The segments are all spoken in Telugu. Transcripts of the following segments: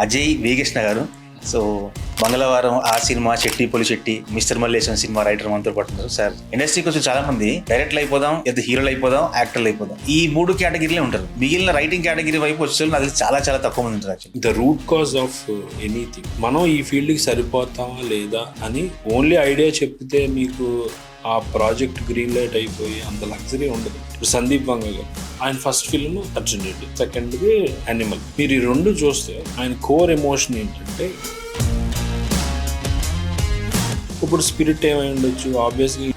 అజయ్ వేగేష్ణ గారు. సో మంగళవారం ఆ సినిమా చెట్టి పొలి చెట్టి మిస్టర్ మల్లేశం సినిమా రైటర్ మనతో పాటు ఉన్నారు. సార్, ఇండస్ట్రీకి వచ్చి చాలా మంది డైరెక్టర్లు అయిపోదాం, లేదా హీరోలు అయిపోదాం, యాక్టర్లు అయిపోదాం, ఈ 3 కేటగిరీలే ఉంటారు. మిగిలిన రైటింగ్ కేటగిరీ వైపు వచ్చే అది చాలా చాలా తక్కువ మంది ఉంటారు. Actually the root cause of anything, మనం ఈ ఫీల్డ్కి సరిపోతామా లేదా అని ఓన్లీ ఐడియా చెప్తే మీకు ఆ ప్రాజెక్ట్ గ్రీన్ లైట్ అయిపోయి అంత లగ్జరీ ఉండదు. ఇప్పుడు సందీప్ వంగ గారు, ఆయన ఫస్ట్ ఫిల్మ్ అర్జున్ రెడ్డి, సెకండ్ది యానిమల్. మీరు ఈ 2 చూస్తే ఆయన కోర్ ఎమోషన్ ఏంటంటే, ఇప్పుడు స్పిరిట్ ఏమై ఉండొచ్చు ఆబ్వియస్లీ.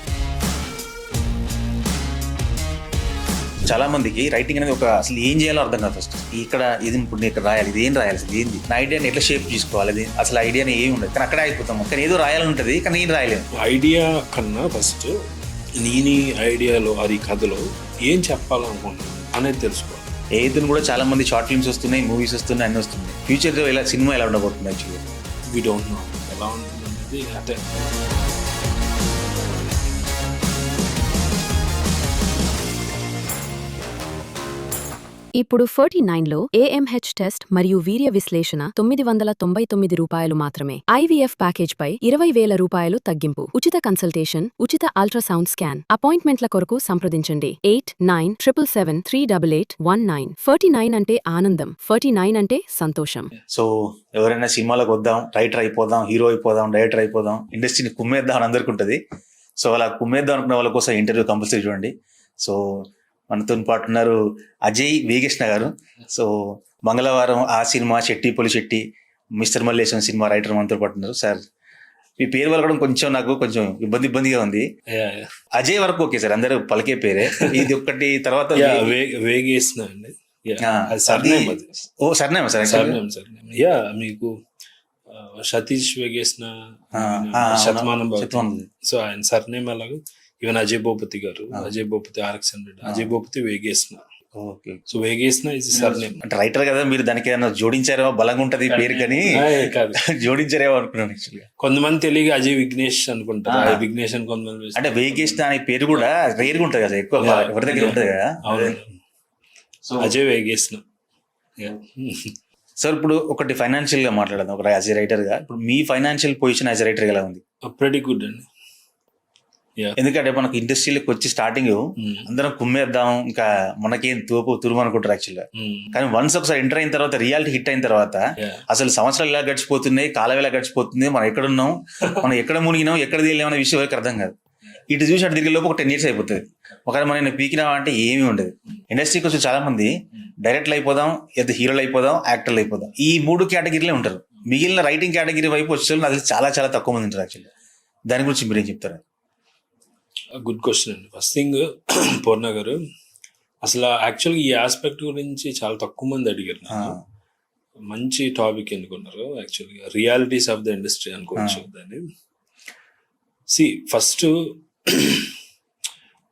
చాలా మందికి రైటింగ్ అనేది ఒక అసలు ఏం చేయాలో అర్థం కాదు. ఫస్ట్ ఇక్కడ ఇది ఇప్పుడు నేను ఇక్కడ రాయాలి, ఇది ఏం రాయాలి, అసలు ఏంది నా ఐడియాని ఎట్లా షేప్ చేసుకోవాలి, అది అసలు ఐడియాని ఏమి ఉండదు. కానీ అక్కడే అయిపోతాం. కానీ ఏదో రాయాలని ఉంటుంది, కానీ నేను రాయలేను. ఐడియా కన్నా ఫస్ట్ నేను ఐడియాలో అది కథలో ఏం చెప్పాలనుకుంటున్నాను అనేది తెలుసుకోవాలి. ఏదైనా కూడా చాలా మంది షార్ట్ ఫిల్మ్స్ వస్తున్నాయి, మూవీస్ వస్తున్నాయి, అన్నీ వస్తున్నాయి. ఫ్యూచర్లో ఇలా సినిమా ఎలా ఉండబోతుంది యాక్చువల్లీ వి డోంట్ నో ఎలా ఉంటుంది అనేది. అంటే ఇప్పుడు 49లో AMH టెస్ట్ మరియు వీర్య విశ్లేషణ 999 రూపాయలు మాత్రమే. IVF ప్యాకేజ్ పై 20,000 రూపాయలు తగ్గింపు. ఉచిత కన్సల్టేషన్, ఉచిత అల్ట్రాసౌండ్ స్కాన్. అపాయింట్మెంట్ల కొరకు సంప్రదించండి 8977738819. 49 అంటే ఆనందం, 49 అంటే సంతోషం. సో ఎవరైనా సినిమాలకు వద్దాం, రైటర్ అయిపోదాం, హీరో అయిపోదాం, డైరెక్టర్ అయిపోదాం, ఇండస్ట్రీని కుమ్మేద్దాం అని అందరికీ ఉంటుంది. సో అలా కుమ్మేద్దాం అనుకున్న వాళ్ళ కోసం ఇంటర్వ్యూ కంపల్సరీ చూడండి. సో మనతో పాటు ఉన్నారు అజయ్ వేగేష్ణ గారు. సో మంగళవారం ఆ సినిమా చెట్టి పొలి చెట్టి మిస్టర్ మల్లేశం సినిమా రైటర్ మనతో పాటు ఉన్నారు. సార్, మీ పేరు వలకడం నాకు కొంచెం ఇబ్బందిగా ఉంది. అజయ్ వరకు ఓకే సార్, అందరూ పలికే పేరే. ఇది ఒకటి తర్వాత వేగేష్ణ అండి. ఓ సర్నేమా సార్? యా, మీకు సతీష్ వేగేష్ణ, శతమానం. సో ఆయన సర్నేమ్ అలాగే. ఈవెన్ అజయ్ భూపతి గారు, Ajay Bhupathi RX100, Ajay Bhupathi Vegesna. So Vegesna is surname. అంటే రైటర్ కదా, మీరు దానికి ఏదైనా జోడించారేమో, బలంగా ఉంటది పేరు కానీ జోడించారేమో అనుకున్నాను యాక్చువల్గా. కొంతమంది తెలియక అజయ్ విఘ్నేష్ అనుకుంటారు. విఘ్నేష్ అని కొంతమంది. అంటే వేగేష్ణ అనే పేరు కూడా రేర్ గా ఉంటది కదా, ఎక్కువ ఎవరి దగ్గర ఉంటది కదా. సో అజయ్ వేగేష్ణ. సార్, ఇప్పుడు ఒకటి ఫైనాన్షియల్ గా మాట్లాడదాం. ఒక యాజ్ ఎ రైటర్ గా ఇప్పుడు మీ financial position as a writer ఎలా ఉంది? ప్రెటీ గుడ్ అండి. ఎందుకంటే మనకు ఇండస్ట్రీలోకి వచ్చి స్టార్టింగ్ అందరం కుమ్మేద్దాం, ఇంకా మనకేం తురుము అనుకుంటారు యాక్చువల్గా. కానీ వన్స్ ఒకసారి ఎంటర్ అయిన తర్వాత, రియాలిటీ హిట్ అయిన తర్వాత అసలు సంవత్సరాలు ఎలా గడిచిపోతున్నాయి, కాలం ఎలా గడిచిపోతుంది, మనం ఎక్కడున్నాం, మనం ఎక్కడ మునిగినాం, ఎక్కడ తేలేమనే విషయం ఎవరికి అర్థం కాదు. ఇటు చూసి అటు తిరిగే లోపు ఒక 10 years అయిపోతుంది. ఒకవేళ మనం పీకినా అంటే ఏమీ ఉండదు. ఇండస్ట్రీకి వచ్చి చాలా మంది డైరెక్టర్లు అయిపోదాం, లేదా హీరోలు అయిపోదాం, యాక్టర్లు అయిపోదాం, ఈ 3 కేటగిరీలే ఉంటారు. మిగిలిన రైటింగ్ కేటగిరీ వైపు వచ్చే అది చాలా చాలా తక్కువ మంది ఉంటారు యాక్చువల్లీ. దాని గురించి మీరేం చెప్తారు? గుడ్ క్వశ్చన్ అండి. ఫస్ట్ థింగ్, పూర్ణ గారు, అసలు యాక్చువల్గా ఈ ఆస్పెక్ట్ గురించి చాలా తక్కువ మంది అడిగారు. మంచి టాపిక్ ఎన్నుకున్నారు యాక్చువల్గా. రియాలిటీస్ ఆఫ్ ద ఇండస్ట్రీ అనుకోవచ్చు దాన్ని. ఫస్ట్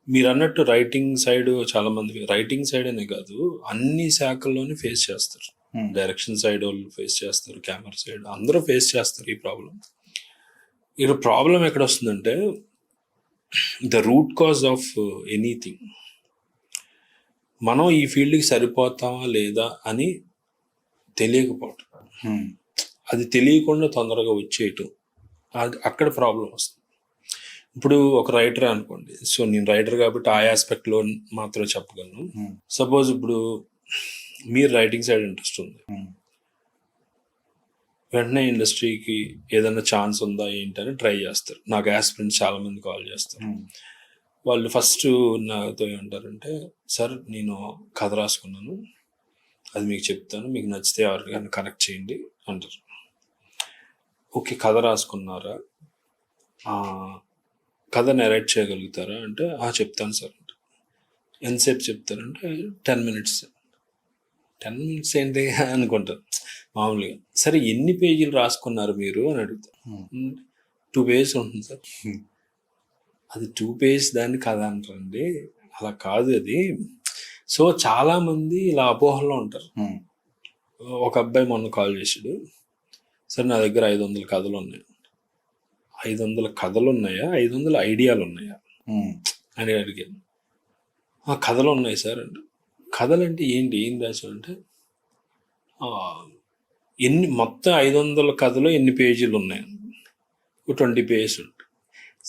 మీరు అన్నట్టు రైటింగ్ సైడ్ చాలా మంది, రైటింగ్ సైడ్ అనే కాదు అన్ని శాఖల్లోనే ఫేస్ చేస్తారు. డైరెక్షన్ సైడ్ వాళ్ళు ఫేస్ చేస్తారు, కెమెరా సైడ్ అందరూ ఫేస్ చేస్తారు ఈ ప్రాబ్లం. ఇక్కడ ప్రాబ్లం ఎక్కడ వస్తుందంటే, the root cause of anything, మనం ఈ ఫీల్డ్కి సరిపోతామా లేదా అని తెలియకపోవటం, అది తెలియకుండా తొందరగా వచ్చేయటం, అది అక్కడ ప్రాబ్లం వస్తుంది. ఇప్పుడు ఒక రైటర్ అనుకోండి. సో నేను రైటర్ కాబట్టి ఆ ఆస్పెక్ట్లో మాత్రం చెప్పగలను. సపోజ్ ఇప్పుడు మీరు రైటింగ్ సైడ్ ఇంట్రెస్ట్ ఉంది, వెంటనే ఇండస్ట్రీకి ఏదైనా ఛాన్స్ ఉందా ఏంటని ట్రై చేస్తారు. నాకు ఆస్పిరెంట్స్ చాలా మంది కాల్ చేస్తారు. వాళ్ళు ఫస్ట్ నాతో ఏమంటారంటే, సార్ నేను కథ రాసుకున్నాను, అది మీకు చెప్తాను, మీకు నచ్చితే ఎవరికైనా కనెక్ట్ చేయండి అంటారు. ఓకే, కథ రాసుకున్నారా, కథ నెరేట్ చేయగలుగుతారా అంటే చెప్తాను సార్ అంటే. ఎంతసేపు చెప్తారంటే 10 minutes. 10 minutes ఏంటి అనుకుంటారు మామూలుగా. సరే ఎన్ని పేజీలు రాసుకున్నారు మీరు అని అడుగుతారు. 2 pages ఉంటుంది సార్. అది 2 pages దాన్ని కథ అంటారండి, అలా కాదు అది. సో చాలా మంది ఇలా అపోహల్లో ఉంటారు. ఒక అబ్బాయి మొన్న కాల్ చేసాడు, సరే నా దగ్గర 500 కథలు ఉన్నాయి. 500 కథలు ఉన్నాయా, 500 ఐడియాలు ఉన్నాయా అని అడిగాను. కథలు ఉన్నాయి సార్ అంటే. కథలు అంటే ఏంటి, ఏం రాశావు అంటే మొత్తం 500 కథలో ఎన్ని పేజీలు ఉన్నాయి, 20 పేజెస్ ఉంటాయి.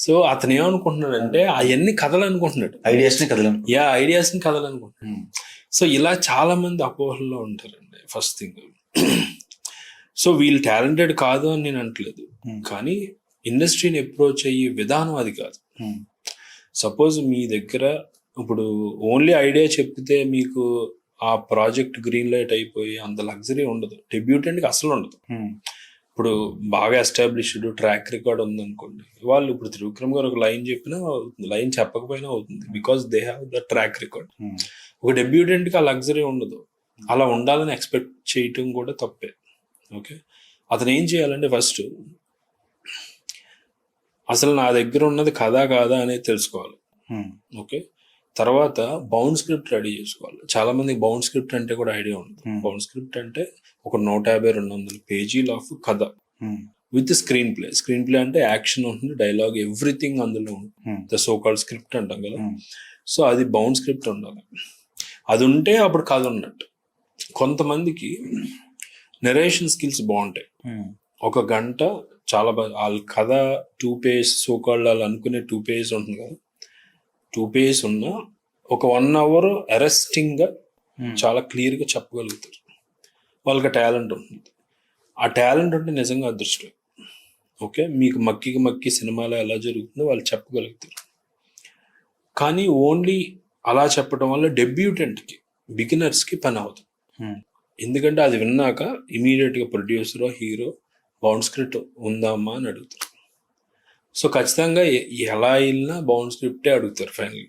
సో అతను ఏమనుకుంటున్నాడంటే అవన్నీ కథలు అనుకుంటున్నాడు, ఐడియాస్ని కదలం. ఐడియాస్ని కథలు అనుకుంటున్నాడు. సో ఇలా చాలా మంది అపోహల్లో ఉంటారండి. ఫస్ట్ థింగ్, సో వీళ్ళు టాలెంటెడ్ కాదు అని నేను అంటలేదు, కానీ ఇండస్ట్రీని అప్రోచ్ అయ్యే విధానం అది కాదు. సపోజ్ మీ దగ్గర ఇప్పుడు ఓన్లీ ఐడియా చెప్తే మీకు ఆ ప్రాజెక్ట్ గ్రీన్ లైట్ అయిపోయి అంత లగ్జరీ ఉండదు, డెబ్యూటెంట్కి అసలు ఉండదు. ఇప్పుడు బాగా ఎస్టాబ్లిష్డ్ ట్రాక్ రికార్డ్ ఉందనుకోండి, వాళ్ళు ఇప్పుడు త్రివిక్రమ్ గారు ఒక లైన్ చెప్పినా అవుతుంది, లైన్ చెప్పకపోయినా అవుతుంది, because they have the track record. ఒక డెబ్యూటెంట్కి ఆ లగ్జరీ ఉండదు, అలా ఉండాలని ఎక్స్పెక్ట్ చేయటం కూడా తప్పే. ఓకే, అతను ఏం చేయాలంటే ఫస్ట్ అసలు నా దగ్గర ఉన్నది కథా కాదా అనేది తెలుసుకోవాలి. ఓకే, తర్వాత బౌండ్ స్క్రిప్ట్ రెడీ చేసుకోవాలి. చాలా మందికి బౌండ్ స్క్రిప్ట్ అంటే కూడా ఐడియా ఉంది. బౌండ్ స్క్రిప్ట్ అంటే ఒక 150-200 పేజీలు ఆఫ్ కథ with screen play. Screen play అంటే యాక్షన్ ఉంటుంది, డైలాగ్, ఎవ్రీథింగ్ అందులో ఉంటుంది. ద సో కాల్డ్ స్క్రిప్ట్ అంటాం కదా. సో అది బౌండ్ స్క్రిప్ట్ ఉండాలి. అది ఉంటే అప్పుడు కథ ఉన్నట్టు. కొంతమందికి నెరేషన్ స్కిల్స్ బాగుంటాయి, ఒక గంట చాలా బాగా వాళ్ళ కథ 2 పేజ్ సో కాల్డ్ వాళ్ళు అనుకునే 2 పేజ్ ఉంటుంది కదా, 2 పేజ్ ఉన్న ఒక 1 hour అరెస్టింగ్ గా చాలా క్లియర్ గా చెప్పగలుగుతారు. వాళ్ళకి టాలెంట్ ఉంటుంది. ఆ టాలెంట్ ఉంటే నిజంగా అదృష్టం. ఓకే, మీకు మక్కి సినిమాలో ఎలా జరుగుతుందో వాళ్ళు చెప్పగలుగుతారు. కానీ ఓన్లీ అలా చెప్పడం వల్ల డెబ్యూటెంట్కి, బిగినర్స్కి పని అవుతుంది. ఎందుకంటే అది విన్నాక ఇమీడియట్గా ప్రొడ్యూసరో హీరో బౌండ్ స్క్రిప్ట్ ఉందామా అని అడుగుతారు. సో ఖచ్చితంగా ఎలా వెళ్ళినా బౌండ్ స్క్రిప్టే అడుగుతారు ఫైనల్.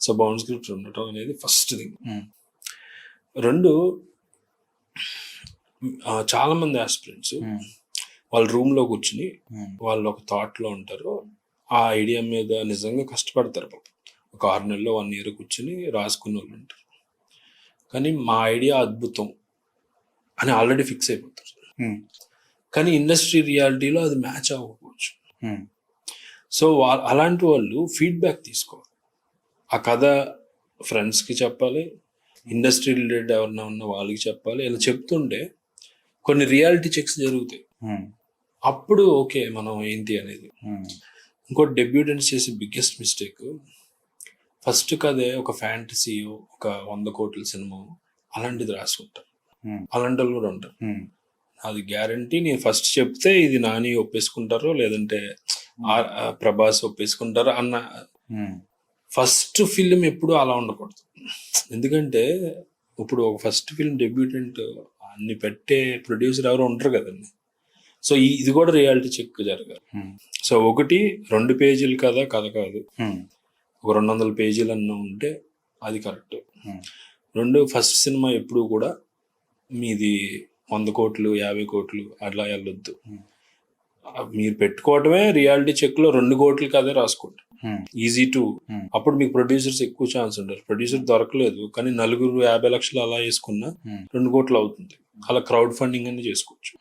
సో బౌండ్ స్క్రిప్ట్ ఉండటం అనేది ఫస్ట్ థింగ్. 2, చాలా మంది ఆస్పిరెంట్స్ వాళ్ళ రూమ్ లో కూర్చుని వాళ్ళు ఒక థాట్ లో ఉంటారు, ఆ ఐడియా మీద నిజంగా కష్టపడతారు. ఒక 6 నెలలు 1 year కూర్చుని రాసుకున్న వాళ్ళు ఉంటారు. కానీ మా ఐడియా అద్భుతం అని ఆల్రెడీ ఫిక్స్ అయిపోతారు. కానీ ఇండస్ట్రీ రియాలిటీలో అది మ్యాచ్ అవ్వకపోవచ్చు. సో అలాంటి వాళ్ళు ఫీడ్బ్యాక్ తీసుకోవాలి. ఆ కథ ఫ్రెండ్స్కి చెప్పాలి, ఇండస్ట్రీ రిలేటెడ్ ఎవరన్నా ఉన్న వాళ్ళకి చెప్పాలి. ఇలా చెప్తుంటే కొన్ని రియాలిటీ చెక్స్ జరుగుతాయి. అప్పుడు ఓకే మనం ఏంటి అనేది. ఇంకోటి డెబ్యూటెంట్స్ చేసే బిగ్గెస్ట్ మిస్టేక్, ఫస్ట్ కదే ఒక ఫ్యాంటసీ, ఒక 100 కోట్ల సినిమా అలాంటిది రాసుకుంటారు. అలాంటి వాళ్ళు కూడా ఉంటారు. అది గ్యారంటీ నేను ఫస్ట్ చెప్తే ఇది నాని ఒప్పేసుకుంటారో లేదంటే ప్రభాస్ ఒప్పేసుకుంటారో అన్న. ఫస్ట్ ఫిల్మ్ ఎప్పుడు అలా ఉండకూడదు. ఎందుకంటే ఇప్పుడు ఒక ఫస్ట్ ఫిల్మ్ డెబ్యూటెంట్ అన్ని పెట్టే ప్రొడ్యూసర్ ఎవరు ఉంటారు కదండి. సో ఇది కూడా రియాలిటీ చెక్ జరగాలి. సో 1-2 పేజీలు కథ కాదు, ఒక 200 పేజీలు అన్న ఉంటే అది కరెక్ట్. 2, ఫస్ట్ సినిమా ఎప్పుడు కూడా మీది 100 కోట్లు 50 కోట్లు అట్లా వెళ్ళొద్దు. మీరు పెట్టుకోవటమే రియాలిటీ చెక్ లో 2 కోట్ల కదే రాసుకోండి, ఈజీ టు. అప్పుడు మీకు ప్రొడ్యూసర్స్ ఎక్కువ ఛాన్స్ ఉంటారు. ప్రొడ్యూసర్ దొరకలేదు కానీ 4 50 లక్షలు అలా వేసుకున్నా 2 కోట్లు అవుతుంది. అలా క్రౌడ్ ఫండింగ్ అని చేసుకోవచ్చు.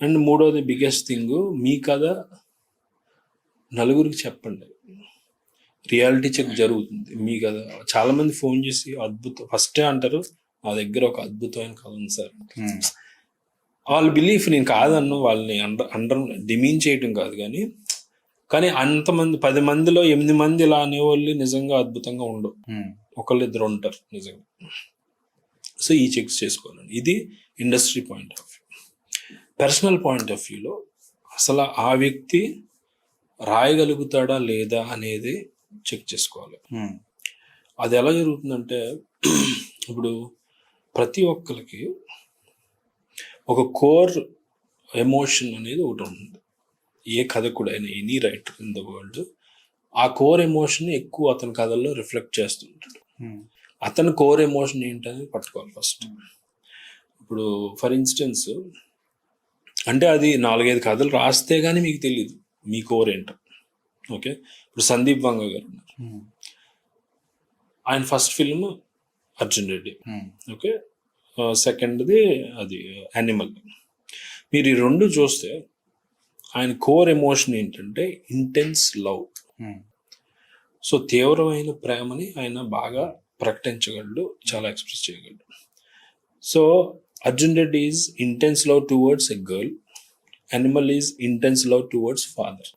అండ్ 3వది బిగ్గెస్ట్ థింగ్, మీ కథ నలుగురికి చెప్పండి. రియాలిటీ చెక్ జరుగుతుంది మీ కథ. చాలా మంది ఫోన్ చేసి అద్భుతం ఫస్టే అంటారు, నా దగ్గర ఒక అద్భుతమైన కథ ఉంది సార్. వాళ్ళ బిలీఫ్, నేను కాదన్ను వాళ్ళని అండర్ డిమీన్ చేయటం కాదు, కానీ అంతమంది 10 మందిలో 8 మంది ఇలా అనేవాళ్ళు నిజంగా అద్భుతంగా ఉండవు, 1-2 ఉంటారు నిజంగా. సో ఈ చెక్స్ చేసుకోవాలండి. ఇది industry point of view. Personal point of వ్యూలో అసలు ఆ వ్యక్తి రాయగలుగుతాడా లేదా అనేది చెక్ చేసుకోవాలి. అది ఎలా జరుగుతుందంటే ఇప్పుడు ప్రతి ఒక్కరికి ఒక కోర్ ఎమోషన్ అనేది ఒకటి ఉంటుంది. ఏ కథకుడైనా, any writer in the world ఆ కోర్ ఎమోషన్ ఎక్కువ అతని కథల్లో రిఫ్లెక్ట్ చేస్తుంటాడు. అతని కోర్ ఎమోషన్ ఏంటనేది పట్టుకోవాలి ఫస్ట్. ఇప్పుడు ఫర్ ఇన్స్టెన్స్ అంటే అది 4-5 కథలు రాస్తే కానీ మీకు తెలియదు మీ కోర్ ఏంటో. ఓకే, ఇప్పుడు సందీప్ వంగ గారు ఉన్నారు, ఆయన first film Arjun Reddy. Okay, సెకండ్ది అది యానిమల్. మీరు ఈ 2 చూస్తే ఆయన కోర్ ఎమోషన్ ఏంటంటే ఇంటెన్స్ లవ్. సో తీవ్రమైన ప్రేమని ఆయన బాగా ప్రకటించగలడు, చాలా ఎక్స్ప్రెస్ చేయగలడు. So Arjun Reddy is intense love towards a girl, Animal is intense love towards father.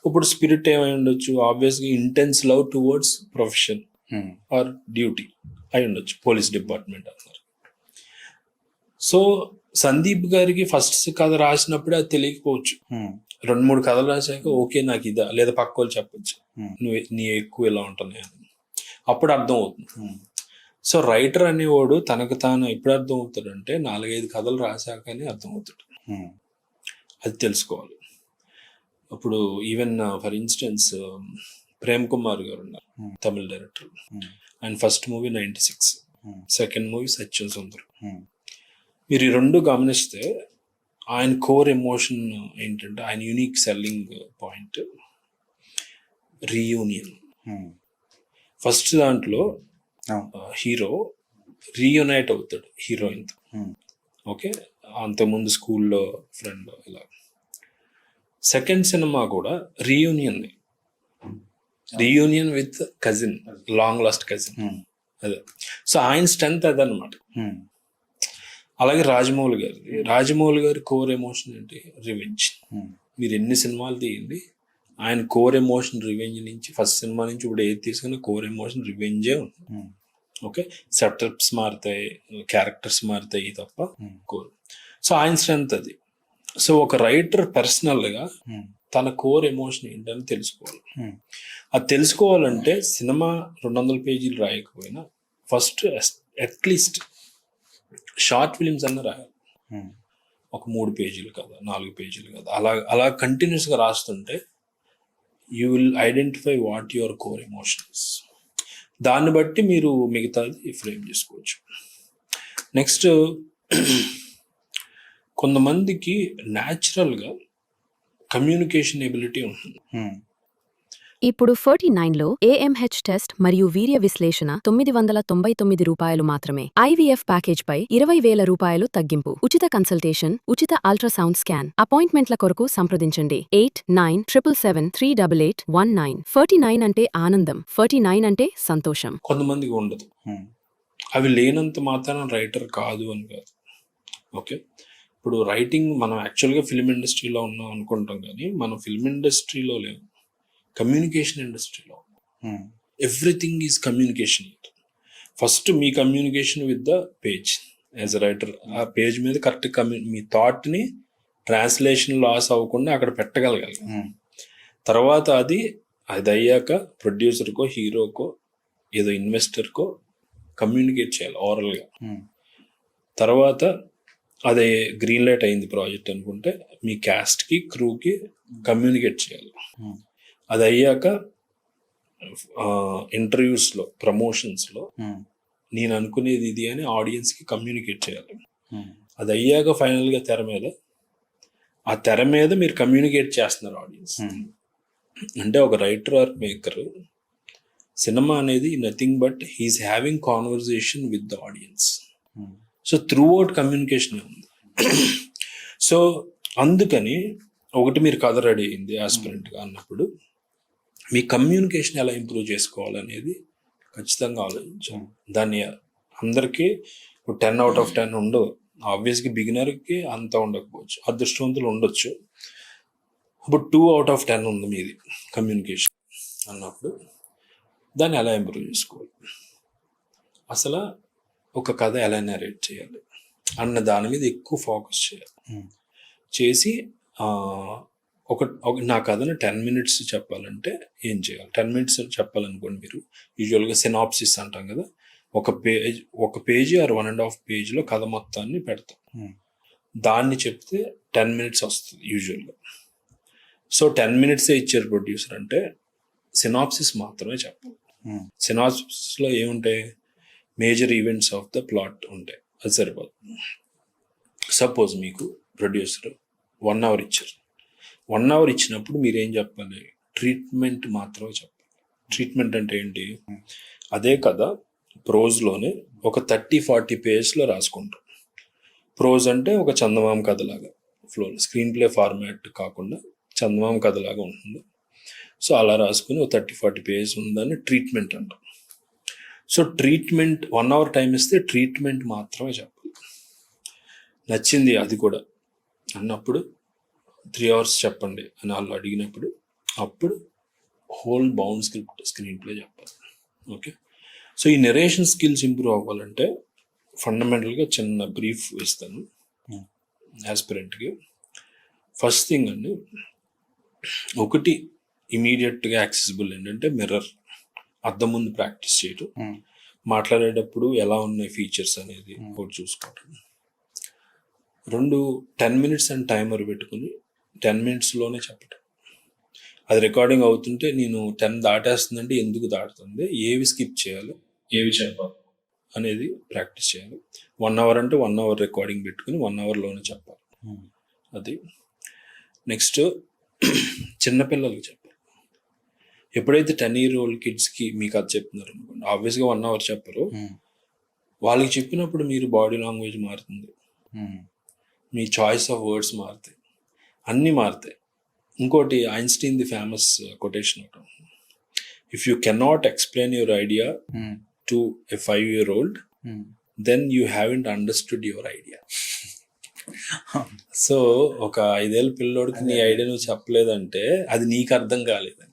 ఇప్పుడు స్పిరిట్ ఏమై ఉండొచ్చు? ఆబ్వియస్గా intense love towards profession or duty అయి ఉండొచ్చు, పోలీస్ డిపార్ట్మెంట్ అన్నారు. సో సందీప్ గారికి ఫస్ట్ కథ రాసినప్పుడే అది తెలియకపోవచ్చు. 2-3 కథలు రాశాక ఓకే నాకు ఇదా, లేదా పక్క వాళ్ళు చెప్పొచ్చు నీ ఎక్కువ ఇలా ఉంటుంది అని, అప్పుడు అర్థం అవుతుంది. సో రైటర్ అనేవాడు తనకు తాను ఎప్పుడు అర్థం అవుతాడంటే 4-5 కథలు రాశాకనే అర్థం అవుతాడు. అది తెలుసుకోవాలి. ఇప్పుడు even for instance Prem Kumar గారు ఉన్నారు, తమిళ డైరెక్టర్. ఆయన first movie 96, second movie Satyam Sundaram. మీరు ఈ 2 గమనిస్తే ఆయన కోర్ ఎమోషన్ ఏంటంటే, ఆయన unique selling point reunion. First దాంట్లో హీరో రీయునైట్ అవుతాడు హీరోయిన్తో. ఓకే, అంతకుముందు స్కూల్లో ఫ్రెండ్ ఇలా. సెకండ్ సినిమా కూడా reunion with cousin, long lost cousin. అదే. సో ఆయన స్ట్రెంత్ అదనమాట. అలాగే రాజమౌళి గారి కోర్ ఎమోషన్ ఏంటి? రివెంజ్. మీరు ఎన్ని సినిమాలు తీయండి, ఆయన కోర్ ఎమోషన్ రివెంజ్ నుంచి, ఫస్ట్ సినిమా నుంచి ఇప్పుడు ఏది తీసుకున్నా కోర్ ఎమోషన్ రివెంజే ఉంటుంది. ఓకే, సెటప్స్ మారుతాయి, క్యారెక్టర్స్ మారుతాయి తప్ప కోర్. సో ఆయన స్ట్రెంత్ అది. సో ఒక రైటర్ పర్సనల్గా తన కోర్ ఎమోషన్ ఏంటని తెలుసుకోవాలి. అది తెలుసుకోవాలంటే సినిమా 200 పేజీలు రాయకపోయినా ఫస్ట్ అట్లీస్ట్ షార్ట్ ఫిలిమ్స్ అన్న రాయాలి. ఒక 3 పేజీలు కదా, 4 పేజీలు కదా, అలా కంటిన్యూస్గా రాస్తుంటే you will identify what your core emotions. దాన్ని బట్టి మీరు మిగతాది ఫ్రేమ్ చేసుకోవచ్చు. నెక్స్ట్, కొంతమందికి న్యాచురల్గా కమ్యూనికేషన్ ఎబిలిటీ ఉంటుంది. ఇప్పుడు 49లో AMH టెస్ట్ మరియు వీర్య విశ్లేషణ 999 రూపాయలు మాత్రమే. IVF ప్యాకేజ్పై 20,000 రూపాయలు తగ్గింపు. ఉచిత కన్సల్టేషన్, ఉచిత అల్ట్రాసౌండ్ స్కాన్. అపాయింట్మెంట్ల కొరకు సంప్రదించండి 8977738819. 49 అంటే ఆనందం, 49 అంటే సంతోషం. కొంతమందికి ఉండదు. అవి లేనంత మాత్రాన రైటర్ కాదు అని కాదు. ఓకే, ఇప్పుడు రైటింగ్ మనం యాక్చువల్గా ఫిల్మ్ ఇండస్ట్రీలో ఉన్నాం అనుకుంటాం, కానీ మనం ఫిల్మ్ ఇండస్ట్రీలో లేవు, కమ్యూనికేషన్ ఇండస్ట్రీలో. Everything is communication. First me communication with the page as a writer. ఆ పేజ్ మీద కరెక్ట్ మీ థాట్ని ట్రాన్స్లేషన్ లాస్ అవ్వకుండా అక్కడ పెట్టగలగాలి. తర్వాత అది అయ్యాక ప్రొడ్యూసర్కో, హీరోకో, ఏదో ఇన్వెస్టర్కో కమ్యూనికేట్ చేయాలి ఓరల్గా. తర్వాత అదే గ్రీన్ లైట్ అయింది ప్రాజెక్ట్ అనుకుంటే మీ క్యాస్ట్కి, క్రూకి కమ్యూనికేట్ చేయాలి. అది అయ్యాక ఇంటర్వ్యూస్లో, ప్రమోషన్స్లో నేను అనుకునేది ఇది అని ఆడియన్స్కి కమ్యూనికేట్ చేయాలి. అది అయ్యాక ఫైనల్గా ఆ తెర మీద మీరు కమ్యూనికేట్ చేస్తున్నారు ఆడియన్స్. అంటే ఒక రైటర్ ఆర్ మేకర్, సినిమా అనేది nothing but he's having conversation with the audience. So throughout communication ఉంది. సో అందుకని ఒకటి, మీరు కథ రెడీ అయింది ఆస్పిరెంట్గా అన్నప్పుడు మీ కమ్యూనికేషన్ ఎలా ఇంప్రూవ్ చేసుకోవాలనేది ఖచ్చితంగా ఆలోచించాలి. దాన్ని అందరికీ 10 out of 10 ఉండవు. ఆబ్వియస్గా బిగినర్కి అంత ఉండకపోవచ్చు, అదృష్టవంతులు ఉండొచ్చు. ఇప్పుడు 2 out of 10 ఉంది మీది కమ్యూనికేషన్ అన్నప్పుడు దాన్ని ఎలా ఇంప్రూవ్ చేసుకోవాలి, అసలు ఒక కథ ఎలా నరేట్ చేయాలి అన్న దాని మీద ఎక్కువ ఫోకస్ చేయాలి. చేసి నా కథను 10 minutes చెప్పాలంటే ఏం చేయాలి? 10 minutes చెప్పాలనుకోండి, మీరు యూజువల్గా సినాప్సిస్ అంటాం కదా, ఒక పేజీ ఆర్ 1.5 పేజీలో కథ మొత్తాన్ని పెడతాం. దాన్ని చెప్తే 10 minutes వస్తుంది యూజువల్గా. సో 10 minutes ఇచ్చారు ప్రొడ్యూసర్ అంటే సినాప్సిస్ మాత్రమే చెప్పాలి. సినాప్సిస్లో ఏముంటాయి? Major events of the plot ఉంటాయి, అది సరిపోదు. సపోజ్ మీకు ప్రొడ్యూసర్ 1 hour ఇచ్చారు. 1 hour ఇచ్చినప్పుడు మీరేం చెప్పాలి? ట్రీట్మెంట్ మాత్రమే చెప్పాలి. ట్రీట్మెంట్ అంటే ఏంటి? అదే కథ ప్రోజ్లోనే ఒక 30-40 పేజెస్లో రాసుకుంటాం. ప్రోజ్ అంటే ఒక చందమామ కథలాగా ఫ్లో, స్క్రీన్ ప్లే ఫార్మాట్ కాకుండా చందమామ కథలాగా ఉంటుంది. సో అలా రాసుకుని ఒక 30-40 పేజెస్ ఉందని ట్రీట్మెంట్ అంటాం. సో ట్రీట్మెంట్ 1 hour టైం ఇస్తే ట్రీట్మెంట్ మాత్రమే చెప్పాలి. నచ్చింది అది కూడా అన్నప్పుడు 3 hours చెప్పండి అని వాళ్ళు అడిగినప్పుడు అప్పుడు హోల్ బౌండ్ స్క్రీన్ ప్లే చెప్పాలి. ఓకే, సో ఈ నెరేషన్ స్కిల్స్ ఇంప్రూవ్ అవ్వాలంటే ఫండమెంటల్గా చిన్న బ్రీఫ్ ఇస్తాను యాస్పిరెంట్కి. ఫస్ట్ థింగ్ అండి, ఒకటి ఇమీడియట్గా యాక్సెసిబుల్ ఏంటంటే మిర్రర్, అద్దం ముందు ప్రాక్టీస్ చేయటం, మాట్లాడేటప్పుడు ఎలా ఉన్నాయి ఫీచర్స్ అనేది ఒకటి చూసుకోవటం. 2, 10 minutes అని టైమర్ పెట్టుకుని 10 minutesలోనే చెప్పటం. అది రికార్డింగ్ అవుతుంటే నేను 10 దాటేస్తుందంటే ఎందుకు దాటుతుంది, ఏవి స్కిప్ చేయాలి, ఏవి చెప్పాలి అనేది ప్రాక్టీస్ చేయాలి. 1 hour అంటే 1 hour రికార్డింగ్ పెట్టుకుని 1 hourలోనే చెప్పాలి. అది నెక్స్ట్ చిన్నపిల్లలకి చెప్పాలి. ఎప్పుడైతే 10-year-old కిడ్స్కి మీకు అది చెప్తున్నారు అనుకోండి, ఆబ్వియస్గా 1 hour చెప్పరు. వాళ్ళకి చెప్పినప్పుడు మీరు బాడీ లాంగ్వేజ్ మారుతుంది, మీ చాయిస్ ఆఫ్ వర్డ్స్ మారుతాయి, అన్నీ మారుతాయి. ఇంకోటి ఐన్స్టీన్ ది ఫేమస్ కొటేషన్ ఒకటి, if you cannot explain your idea to a 5-year-old then you haven't understood your idea. So ఒక 5 ఏళ్ళ పిల్లోడికి నీ ఐడియా నువ్వు చెప్పలేదంటే అది నీకు అర్థం కాలేదని.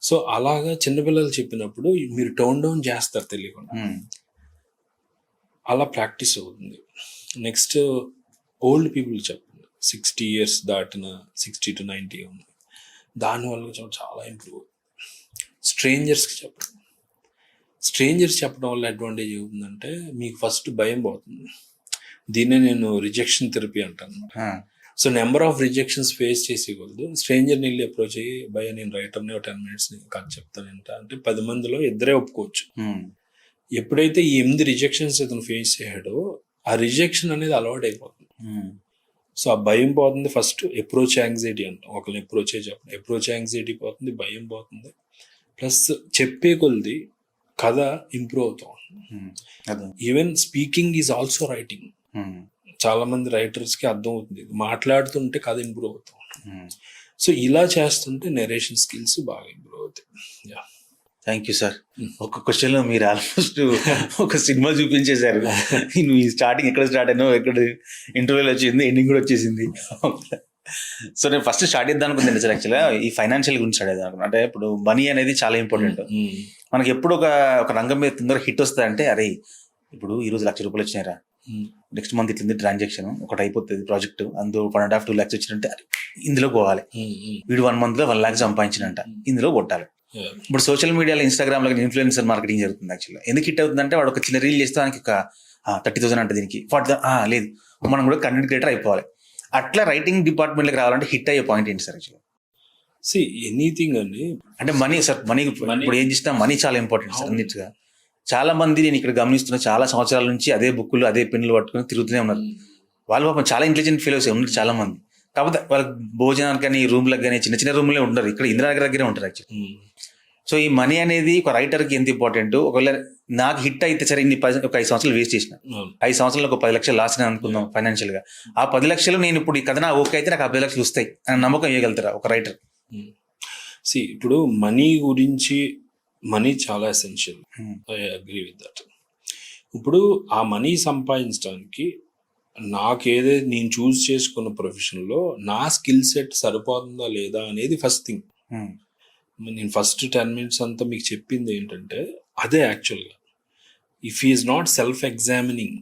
సో అలాగా చిన్నపిల్లలు చెప్పినప్పుడు మీరు టోన్ డౌన్ చేస్తారు తెలియకుండా, అలా ప్రాక్టీస్ అవుతుంది. నెక్స్ట్ ఓల్డ్ పీపుల్ చెప్పండి, 60 years దాటిన 60 to 90 ఉంది, దానివల్ల చాలా ఇంప్రూవ్ అవుతుంది. స్ట్రేంజర్స్కి చెప్పండి. స్ట్రేంజర్స్ చెప్పడం వల్ల అడ్వాంటేజ్ ఏముందంటే మీకు ఫస్ట్ భయం పోతుంది. దీన్నే నేను రిజెక్షన్ థెరపీ అంటాను. So number of rejections face చేసేకూడదు. స్ట్రేంజర్ని వెళ్ళి అప్రోచ్ అయ్యి భయ నేను రైటర్ని 10 minutes కాదు చెప్తానంట అంటే 10 మందిలో 2 ఒప్పుకోవచ్చు. ఎప్పుడైతే ఈ 8 రిజెక్షన్స్ ఇతను ఫేస్ చేయడో ఆ రిజెక్షన్ అనేది అలవాటు అయిపోతుంది. సో ఆ భయం పోతుంది. ఫస్ట్ అప్రోచ్ యాంగ్జైటీ అంటాం, ఒకరిని అప్రోచ్ చెప్పండి, అప్రోచ్ యాంగ్జైటీ పోతుంది, భయం పోతుంది. ప్లస్ చెప్పే కొద్ది కథ ఇంప్రూవ్ అవుతా ఉంటుంది. Even speaking is also writing. చాలా మంది రైటర్స్కి అర్థం అవుతుంది, మాట్లాడుతుంటే కథ ఇంప్రూవ్ అవుతా ఉంటుంది. సో ఇలా చేస్తుంటే నెరేషన్ స్కిల్స్ బాగా ఇంప్రూవ్ అవుతాయి. Thank you sir. ఒక క్వశ్చన్లో మీరు ఆల్మోస్ట్ ఒక సినిమా చూపించేశారు. నువ్వు ఈ స్టార్టింగ్ ఎక్కడ స్టార్ట్ అయినావు, ఎక్కడ ఇంటర్వ్యూలో వచ్చింది, ఎండింగ్ కూడా వచ్చేసింది. సో నేను ఫస్ట్ స్టార్ట్ చేద్దాం అనుకుంది సార్. యాక్చువల్గా ఈ ఫైనాన్షియల్ గురించి స్టార్ట్ చేద్దాం అనుకున్నా. అంటే ఇప్పుడు మనీ అనేది చాలా ఇంపార్టెంట్. మనకి ఎప్పుడు ఒక రంగం మీద తొందరగా హిట్ వస్తుంది అంటే, అరే ఇప్పుడు ఈరోజు ₹1,00,000 వచ్చినాయిరా, నెక్స్ట్ మంత్ ఇట్లా ట్రాన్సాక్షన్ ఒకటి అయిపోతుంది ప్రాజెక్ట్, అందులో 1.5-2 lakhs వచ్చినంటే ఇందులో పోవాలి. వీడు 1 monthలో 1 lakh సంపాదించినంట, ఇందులో కొట్టాలి. ఇప్పుడు సోషల్ మీడియాలో ఇన్స్టాగ్రామ్ లో ఇన్ఫ్లుయెన్సర్ మార్కెటింగ్ జరుగుతుంది. యాక్చువల్గా ఎందుకు హిట్ అవుతుందంటే వాడు ఒక చిన్న రీల్ చేస్తే దానికి ఒక 30,000 అంటే దీనికి 40,000 లేదు, మనం కూడా కంటెంట్ క్రియేటర్ అయిపోవాలి. అట్లా రైటింగ్ డిపార్ట్మెంట్కి రావాలంటే హిట్ అయ్యే పాయింట్ ఏంటి సార్? యాక్చువల్గా ఎనీథింగ్ అండి అంటే మనీ సార్. మనీ ఇప్పుడు ఏం చేసినా మనీ చాలా ఇంపార్టెంట్ సార్. అన్నిటిగా చాలా మంది నేను ఇక్కడ గమనిస్తున్నా, చాలా సంవత్సరాల నుంచి అదే బుక్కులు అదే పెన్నులు పట్టుకుని తిరుగుతూనే ఉన్నారు. వాళ్ళు పాపం చాలా ఇంటెలిజెంట్ ఫెలోస్ ఉన్నారు చాలా మంది. కాకపోతే వాళ్ళకి భోజనానికి కానీ రూమ్లకు కానీ చిన్న చిన్న రూమ్లే ఉంటారు. ఇక్కడ ఇందిరానగర్ దగ్గరే ఉంటారు యాక్చువల్లీ. సో ఈ మనీ అనేది ఒక రైటర్కి ఎంత ఇంపార్టెంట్. ఒకవేళ నాకు హిట్ అయితే సరే ఒక 5 సంవత్సరాలు వేస్ట్ చేసిన, 5 సంవత్సరాలు ఒక 10 లక్షలు లాస్ అనుకుందాం ఫైనాన్షియల్ గా. ఆ 10 లక్షలు నేను ఇప్పుడు ఈ కథ నా ఓకే అయితే నాకు 10 లక్షలు వస్తాయి అని నమ్మకం ఇవ్వగలుగుతారా ఒక రైటర్? ఇప్పుడు మనీ గురించి, మనీ చాలా essential, I agree with that. ఇప్పుడు ఆ మనీ సంపాదించడానికి నాకేదైతే నేను చూస్ చేసుకున్న ప్రొఫెషన్లో నా స్కిల్ సెట్ సరిపోతుందా లేదా అనేది ఫస్ట్ థింగ్. నేను ఫస్ట్ 10 minutes అంతా మీకు చెప్పింది ఏంటంటే అదే యాక్చువల్గా. If he's not self examining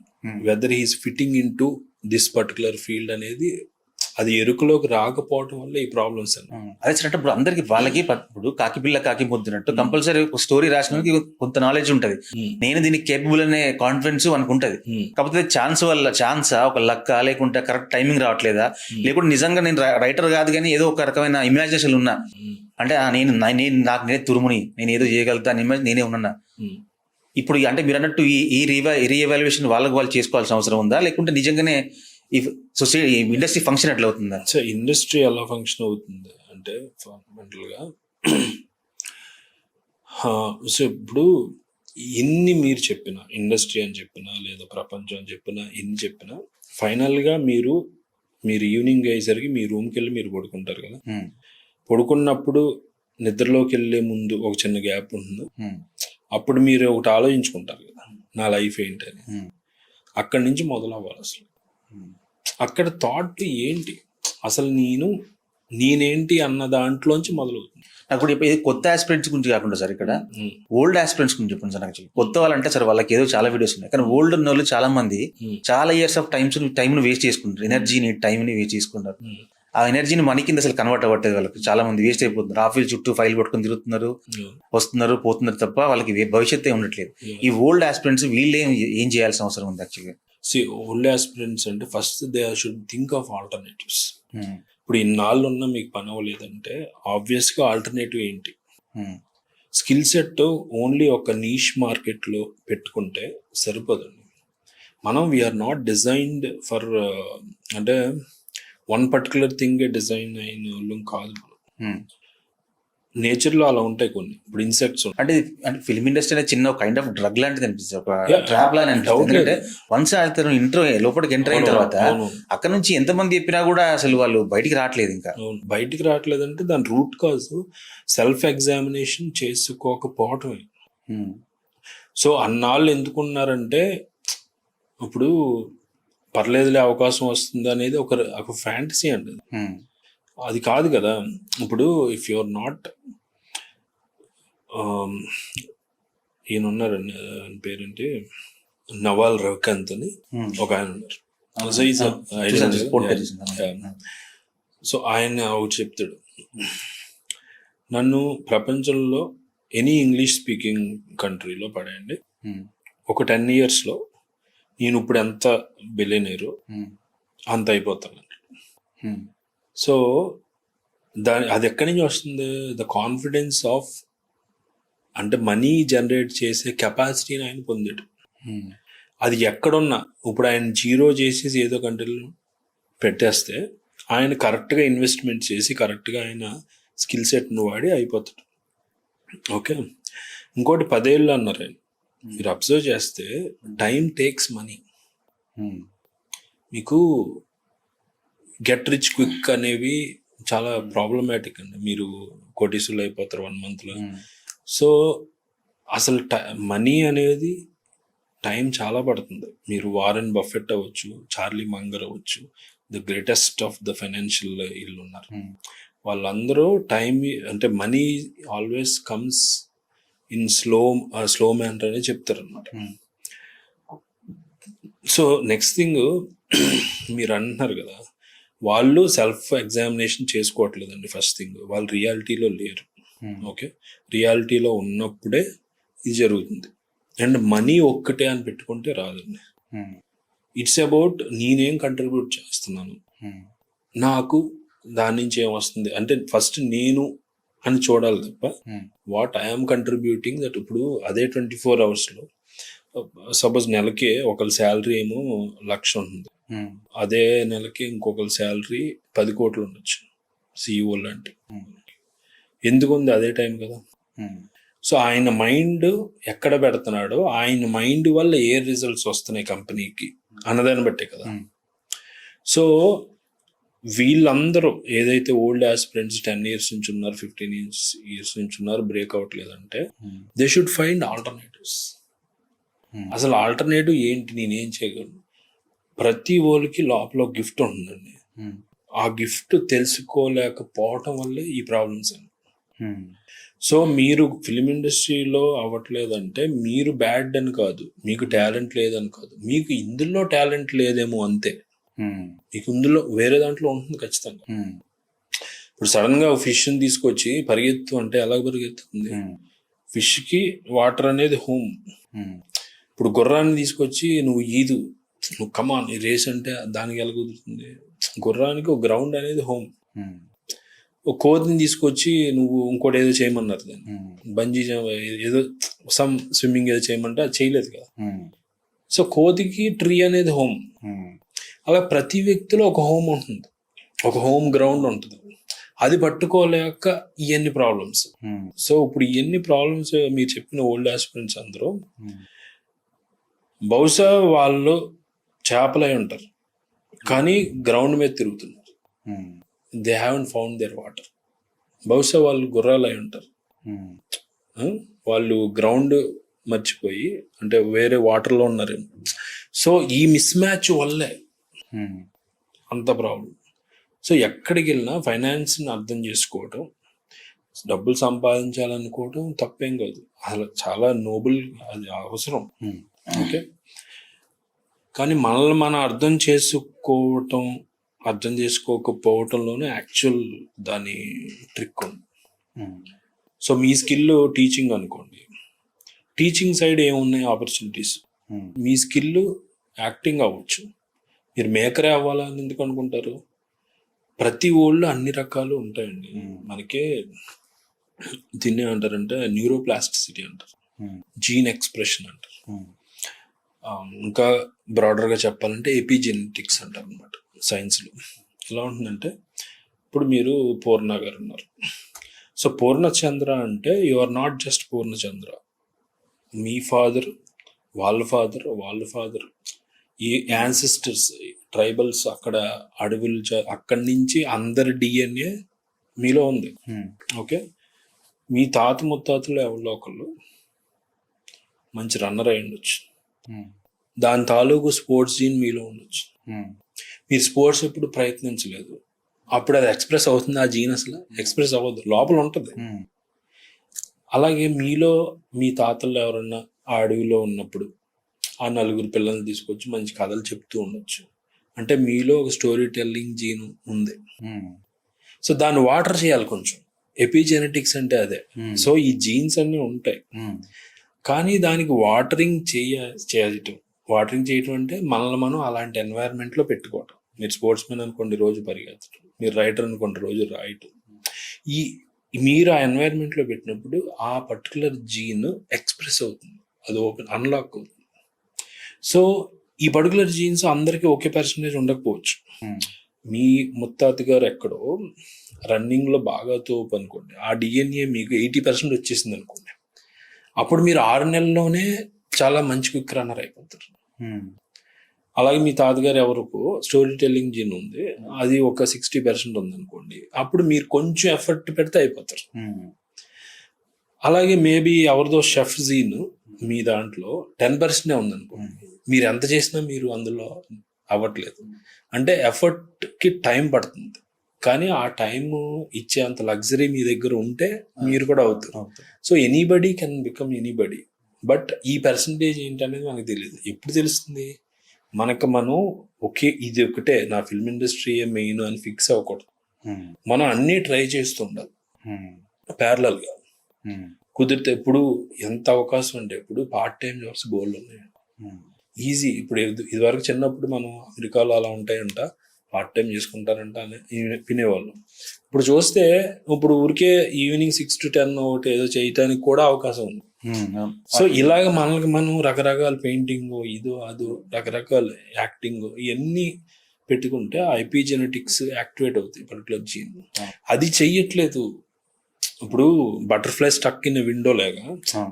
whether he's fitting in to this particular field అనేది అది ఎరుకలోకి రాకపోవడం వల్ల ఈ ప్రాబ్లమ్స్ అన్ని. అదే సార్, ఇప్పుడు అందరికి వాళ్ళకి ఇప్పుడు కాకి పిల్ల కాకి పొద్దునట్టు కంపల్సరీ ఒక స్టోరీ రాసినకి కొంత నాలెడ్జ్ ఉంటుంది. నేను దీనికి కేపబుల్ అనే కాన్ఫిడెన్స్ మనకు ఉంటుంది. కాకపోతే ఛాన్స్ వల్ల ఒక లక్క లేకుంటే కరెక్ట్ టైమింగ్ రావట్లేదా, లేకుంటే నిజంగా నేను రైటర్ కాదు కానీ ఏదో ఒక రకమైన ఇమాజినేషన్ ఉన్నా అంటే నాకు నేనే తురుముని నేను ఏదో చేయగలుగుతా అని నేనే ఉన్నా. ఇప్పుడు అంటే మీరు అన్నట్టు ఈ రీఎవాల్యుయేషన్ వాళ్ళు చేసుకోవాల్సిన అవసరం ఉందా, లేకుంటే నిజంగానే ఈ సొసైటీ ఇండస్ట్రీ ఫంక్షన్ ఎట్లా అవుతుందా? సో ఇండస్ట్రీ ఎలా ఫంక్షన్ అవుతుంది అంటే ఫండమెంటల్గా సో ఇప్పుడు ఎన్ని మీరు చెప్పినా, ఇండస్ట్రీ అని చెప్పినా లేదా ప్రపంచం అని చెప్పినా, ఎన్ని చెప్పినా ఫైనల్గా మీరు ఈవినింగ్ అయ్యేసరికి మీ రూమ్కి వెళ్ళి మీరు పడుకుంటారు కదా. పడుకున్నప్పుడు నిద్రలోకి వెళ్ళే ముందు ఒక చిన్న గ్యాప్ ఉంటుంది. అప్పుడు మీరు ఒకటి ఆలోచించుకుంటారు కదా, నా లైఫ్ ఏంటని. అక్కడి నుంచి మొదలవ్వాలి అసలు. అక్కడ థాట్ ఏంటి, అసలు నేనేంటి అన్న దాంట్లోంచి మొదలవుతుంది. నాకు కూడా ఇది కొత్త ఆస్పిరెంట్స్ గురించి కాకుండా సార్, ఇక్కడ ఓల్డ్ ఆస్పిరెంట్స్ గురించి చెప్పండి సార్. నాకు కొత్త వాళ్ళంటే సార్ వాళ్ళకి ఏదో చాలా వీడియోస్ ఉన్నాయి, కానీ ఓల్డ్ ఉన్న వాళ్ళు చాలా మంది చాలా ఇయర్స్ ఆఫ్ టైంను వేస్ట్ చేసుకుంటారు, ఎనర్జీని టైంని వేస్ట్ చేసుకుంటారు. ఆ ఎనర్జీని మనీ కింద అసలు కన్వర్ట్ అవ్వట్లేదు వాళ్ళకి. చాలా మంది వేస్ట్ అయిపోతున్నారు, ఆఫీస్ చుట్టూ ఫైల్ పట్టుకొని తిరుగుతున్నారు, వస్తున్నారు పోతున్నారు తప్ప వాళ్ళకి భవిష్యత్తు ఉండట్లేదు. ఈ ఓల్డ్ ఆస్పిరెంట్స్ వీళ్ళు ఏం చేయాల్సిన అవసరం ఉంది యాక్చువల్గా? ఓల్డ్ ఆస్పిరెంట్స్ అంటే first they should think of alternatives. ఇప్పుడు ఇన్నాళ్ళు ఉన్నా మీకు పని అవ్వలేదంటే ఆబ్వియస్ గా ఆల్టర్నేటివ్ ఏంటి? స్కిల్ సెట్ ఓన్లీ ఒక నీష్ మార్కెట్ లో పెట్టుకుంటే సరిపోదండి. మనం వీఆర్ నాట్ డిజైన్డ్ ఫర్ అంటే వన్ పర్టికులర్ థింగ్ డిజైన్ అయిన వాళ్ళం కాదు మనం. నేచర్ లో అలా ఉంటాయి కొన్ని. ఇప్పుడు ఇన్సెక్ట్స్ అంటే ఫిల్మ్ ఇండస్ట్రీ అనేది చిన్న కైండ్ ఆఫ్ డ్రగ్ లాంటిది అనిపిస్తుంది, ఒక ట్రాప్ లాని అనిపిస్తుంది. వన్స్ అతను లోపలికి ఎంటర్ అయిన తర్వాత అక్కడ నుంచి ఎంత మంది చెప్పినా కూడా అసలు వాళ్ళు బయటికి రావట్లేదు. ఇంకా బయటికి రావట్లేదంటే దాని రూట్ కాజ్ సెల్ఫ్ ఎగ్జామినేషన్ చేసుకోకపోవటమే. సో అన్నాళ్ళు ఎందుకున్నారంటే ఇప్పుడు పర్లేదులే అవకాశం వస్తుంది అనేది ఒక ఫ్యాంటసీ అండి, అది కాదు కదా. ఇప్పుడు ఇఫ్ యువర్ నాట్ ఈయన ఉన్నారండి, ఆయన పేరేంటి, నవాల్ రవికాంత్ అని ఒక ఆయన ఉన్నారు. సో ఆయన ఒకటి చెప్తాడు, నన్ను ప్రపంచంలో ఎనీ ఇంగ్లీష్ స్పీకింగ్ కంట్రీలో పడేయండి, ఒక 10 yearsలో నేను ఇప్పుడు ఎంత బిలియనీరు అంత అయిపోతాను. సో అది ఎక్కడి నుంచి వస్తుంది? ద కాన్ఫిడెన్స్ ఆఫ్, అంటే మనీ జనరేట్ చేసే కెపాసిటీని ఆయన పొందాడు. అది ఎక్కడున్నా ఇప్పుడు ఆయన 0 చేసేసి ఏదో కంట్రీలో పెట్టేస్తే ఆయన కరెక్ట్గా ఇన్వెస్ట్మెంట్ చేసి కరెక్ట్గా ఆయన స్కిల్ సెట్ను వాడి అయిపోతాడు. ఓకే, ఇంకోటి 10 ఏళ్ళు అన్నారు ఆయన. మీరు అబ్జర్వ్ చేస్తే టైం టేక్స్ మనీ. మీకు గెట్ రిచ్ క్విక్ అనేవి చాలా ప్రాబ్లమాటిక్ అండి. మీరు కోటీసులు అయిపోతారు 1 monthలో. సో అసలు మనీ అనేది టైం చాలా పడుతుంది. మీరు వారెన్ బఫెట్ అవ్వచ్చు, చార్లీ మంగర్ అవ్వచ్చు, the greatest of the financial ఇల్లు ఉన్నారు. వాళ్ళందరూ టైం అంటే money always comes in slow manner అని చెప్తారు అనమాట. సో నెక్స్ట్ థింగ్ మీరు అంటున్నారు కదా, వాళ్ళు సెల్ఫ్ ఎగ్జామినేషన్ చేసుకోవట్లేదండి. ఫస్ట్ థింగ్, వాళ్ళు రియాలిటీలో లేరు. ఓకే, రియాలిటీలో ఉన్నప్పుడే ఇది జరుగుతుంది. అండ్ మనీ ఒక్కటే అని పెట్టుకుంటే రాదండి. ఇట్స్ అబౌట్ నేనేం కంట్రిబ్యూట్ చేస్తున్నాను, నాకు దాని నుంచి ఏం వస్తుంది అంటే ఫస్ట్ నేను అని చూడాలి తప్ప వాట్ ఐఎమ్ కంట్రిబ్యూటింగ్ దట్. ఇప్పుడు అదే 24 hours సపోజ్ నెలకి ఒకరి శాలరీ ఏమో 1,00,000 ఉంటుంది, అదే నెలకి ఇంకొకరి శాలరీ 10 కోట్లు ఉండొచ్చు, CEO లాంటి. ఎందుకుంది? అదే టైం కదా. సో ఆయన మైండ్ ఎక్కడ పెడుతున్నాడో, ఆయన మైండ్ వల్ల ఏ రిజల్ట్స్ వస్తున్నాయి కంపెనీకి అన్నదాన్ని బట్టే కదా. సో వీళ్ళందరూ ఏదైతే ఓల్డ్ ఆస్పిరెంట్స్ 10 years నుంచి ఉన్నారు, 15 years నుంచి ఉన్నారు, బ్రేక్ అవ్వట్లేదంటే దే షుడ్ ఫైండ్ ఆల్టర్నేటివ్స్. అసలు ఆల్టర్నేటివ్ ఏంటి, నేనేం చేయగలను? ప్రతి వాళ్ళకి లోపల గిఫ్ట్ ఉంటుందండి. ఆ గిఫ్ట్ తెలుసుకోలేకపోవటం వల్లే ఈ ప్రాబ్లమ్స్ అండి. సో మీరు ఫిలిం ఇండస్ట్రీలో అవ్వట్లేదంటే మీరు బ్యాడ్ అని కాదు, మీకు టాలెంట్ లేదని కాదు, మీకు ఇందులో టాలెంట్ లేదేమో అంతే. మీకు ఇందులో వేరే దాంట్లో ఉంటుంది ఖచ్చితంగా. ఇప్పుడు సడన్ గా ఫిష్ని తీసుకొచ్చి పరిగెత్తు అంటే ఎలా పరిగెత్తుతుంది? ఫిష్ కి వాటర్ అనేది హోమ్. ఇప్పుడు గుర్రాన్ని తీసుకొచ్చి నువ్వు నువ్వు కమాన్ రేస్ అంటే దానికి ఎలా కుదురుతుంది? గుర్రానికి ఒక గ్రౌండ్ అనేది హోమ్. ఒక కోతిని తీసుకొచ్చి నువ్వు ఇంకోటి ఏదో చేయమన్నారు, దాన్ని బంజీ ఏదో సమ్ స్విమ్మింగ్ ఏదో చేయమంటే అది చేయలేదు కదా. సో కోతికి ట్రీ అనేది హోమ్. అలా ప్రతి వ్యక్తిలో ఒక హోమ్ ఉంటుంది, ఒక హోమ్ గ్రౌండ్ ఉంటుంది. అది పట్టుకోలేక ఇవన్నీ ప్రాబ్లమ్స్. సో ఇప్పుడు ఇవన్నీ ప్రాబ్లమ్స్ మీరు చెప్పిన ఓల్డ్ ఆస్పిరెంట్స్ అందరూ బహుశా వాళ్ళు చేపలై ఉంటారు కానీ గ్రౌండ్ మీద తిరుగుతున్నారు. They haven't found their water. బహుశా వాళ్ళు గుర్రాలు అయి ఉంటారు, వాళ్ళు గ్రౌండ్ మర్చిపోయి అంటే వేరే వాటర్లో ఉన్నారేమో. సో ఈ మిస్ మ్యాచ్ వల్లే అంత ప్రాబ్లం. సో ఎక్కడికి వెళ్ళినా ఫైనాన్స్ని అర్థం చేసుకోవటం, డబ్బులు సంపాదించాలనుకోవటం తప్పేం కాదు, అసలు చాలా నోబుల్, అది అవసరం. ఓకే, కానీ మనల్ని మనం అర్థం చేసుకోకపోవటంలోనే యాక్చువల్ దాని ట్రిక్ ఉంది. సో మీ స్కిల్ టీచింగ్ అనుకోండి, టీచింగ్ సైడ్ ఏమున్నాయి ఆపర్చునిటీస్? మీ స్కిల్ యాక్టింగ్ అవ్వచ్చు, మీరు మేకరే అవ్వాలని ఎందుకు అనుకుంటారు? ప్రతి ఊళ్ళో అన్ని రకాలు ఉంటాయండి. మనకే దీన్ని అంటారంటే న్యూరోప్లాస్టిసిటీ అంటారు, జీన్ ఎక్స్ప్రెషన్ అంటారు. ఇంకా బ్రాడర్గా చెప్పాలంటే ఎపిజెనెటిక్స్ అంటారు అనమాట సైన్స్లో. ఎలా ఉంటుందంటే, ఇప్పుడు మీరు పూర్ణ గారు ఉన్నారు. సో పూర్ణచంద్ర అంటే you are not just Purnachandra, మీ ఫాదర్, వాళ్ళ ఫాదర్, ఈ యాన్సిస్టర్స్, ట్రైబల్స్, అక్కడ అడవులు, అక్కడి నుంచి అందరి డిఎన్ఏ మీలో ఉంది. ఓకే, మీ తాత ముత్తాతలు ఎవరో ఒకళ్ళు మంచి రన్నర్ అయి ఉండొచ్చు, దాని తాలూకు స్పోర్ట్స్ జీన్ మీలో ఉండొచ్చు. మీరు స్పోర్ట్స్ ఎప్పుడు ప్రయత్నించలేదు, అప్పుడు అది ఎక్స్ప్రెస్ అవుతుంది. ఆ జీన్ అసలు ఎక్స్ప్రెస్ అవ్వదు, లోపల ఉంటుంది. అలాగే మీలో మీ తాతలు ఎవరన్నా ఆ అడవిలో ఉన్నప్పుడు ఆ నలుగురు పిల్లల్ని తీసుకొచ్చి మంచి కథలు చెప్తూ ఉండొచ్చు. అంటే మీలో ఒక స్టోరీ టెల్లింగ్ జీన్ ఉంది. సో దాన్ని వాటర్ చేయాలి కొంచెం. ఎపిజెనెటిక్స్ అంటే అదే. సో ఈ జీన్స్ అన్నీ ఉంటాయి, కానీ దానికి వాటరింగ్ చేయటం అంటే మనల్ని మనం అలాంటి ఎన్వైరన్మెంట్లో పెట్టుకోవటం. మీరు స్పోర్ట్స్ మెన్ అనుకోండి, రోజు పరిగెత్తడం. మీరు రైటర్ అనుకోండి, రోజు రాయటం. మీరు ఆ ఎన్వైరన్మెంట్లో పెట్టినప్పుడు ఆ పర్టికులర్ జీన్ ఎక్స్ప్రెస్ అవుతుంది, అది అన్లాక్ అవుతుంది. సో ఈ పర్టికులర్ జీన్స్ అందరికీ ఒకే పర్సంటేజ్ ఉండకపోవచ్చు. మీ ముత్తాత గారు ఎక్కడో రన్నింగ్లో బాగా తోపు అనుకోండి, ఆ డిఎన్ఏ మీకు 80% వచ్చేసింది అనుకోండి, అప్పుడు మీరు 6 నెలల్లోనే చాలా మంచి క్విక్ రన్నర్ అయిపోతారు. అలాగే మీ తాతగారు ఎవరికో స్టోరీ టెల్లింగ్ జీన్ ఉంది, అది ఒక 60% ఉంది అనుకోండి, అప్పుడు మీరు కొంచెం ఎఫర్ట్ పెడితే అయిపోతారు. అలాగే మేబీ ఎవరిదో షెఫ్ జీన్ మీ దాంట్లో 10% ఉంది అనుకోండి, మీరు ఎంత చేసినా మీరు అందులో అవ్వట్లేదు. అంటే ఎఫర్ట్కి టైం పడుతుంది, కానీ ఆ టైం ఇచ్చే అంత లగ్జరీ మీ దగ్గర ఉంటే మీరు కూడా అవుతారు. So anybody can become anybody, but ఈ పర్సంటేజ్ ఏంటనేది మనకు తెలియదు. ఎప్పుడు తెలుస్తుంది? మనం ఇది ఒకటే నా ఫిల్మ్ ఇండస్ట్రీ మెయిన్ అని ఫిక్స్ అవ్వకూడదు. మనం అన్నీ ట్రై చేస్తుండాలి ప్యారలల్గా. కుదిరితే ఎప్పుడు ఎంత అవకాశం అంటే ఎప్పుడు పార్ట్ టైం జాబ్స్ బోల్డ్ ఉన్నాయి, ఈజీ. ఇప్పుడు ఇదివరకు చిన్నప్పుడు మనం అమెరికాలో అలా ఉంటాయంట, పార్ట్ టైం చేసుకుంటారంట అని వినేవాళ్ళం. ఇప్పుడు చూస్తే ఇప్పుడు ఊరికే ఈవినింగ్ 6 to 10 ఒకటి ఏదో చేయటానికి కూడా అవకాశం ఉంది. సో ఇలాగ మనకి మనం రకరకాల పెయింటింగ్, ఇదో అదో రకరకాల యాక్టింగ్ ఇవన్నీ పెట్టుకుంటే ఆ ఎపిజెనెటిక్స్ యాక్టివేట్ అవుతాయి పర్టికులర్ జీన్. అది చెయ్యట్లేదు. ఇప్పుడు బటర్ఫ్లై స్టక్ ఇన్ విండో లాగా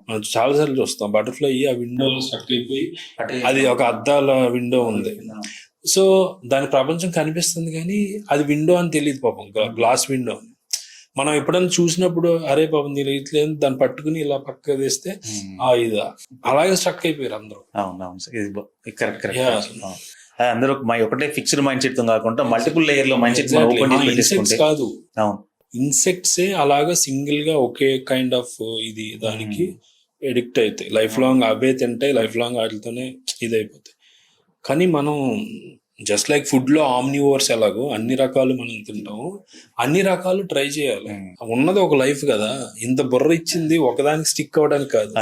మనం చాలా సార్లు చూస్తాం. బటర్ఫ్లై ఆ విండోలో స్టక్ అయిపోయి, అది ఒక అద్దాల విండో ఉంది. సో దాని ప్రపంచం కనిపిస్తుంది కానీ అది విండో అని తెలియదు పాపం, గ్లాస్ విండో అని. మనం ఎప్పుడైనా చూసినప్పుడు అరే పాపం తెలియట్లేదు, దాన్ని పట్టుకుని ఇలా పక్క వేస్తే ఇది అలాగే స్టక్ అయిపోయారు అందరూ. అందరూ ఒకటే ఫిక్స్డ్ మైండ్ సెట్ కాకుండా మల్టిపుల్ లేయర్ లో మైండ్ సెట్ కాదు, ఇన్సెక్ట్సే అలాగా సింగిల్ గా ఒకే కైండ్ ఆఫ్ ఇది దానికి ఎడిక్ట్ అవుతాయి. లైఫ్ లాంగ్ అవే తింటాయి, లైఫ్ లాంగ్ వాటితోనే ఇది అయిపోతాయి. కానీ మనం జస్ట్ లైక్ ఫుడ్ లో ఆమ్నివోర్స్ ఎలాగో అన్ని రకాలు మనం తింటాము, అన్ని రకాలు ట్రై చేయాలి. ఉన్నది ఒక లైఫ్ కదా, ఇంత బుర్ర ఇచ్చింది ఒకదానికి స్టిక్ అవ్వడానికి కాదు.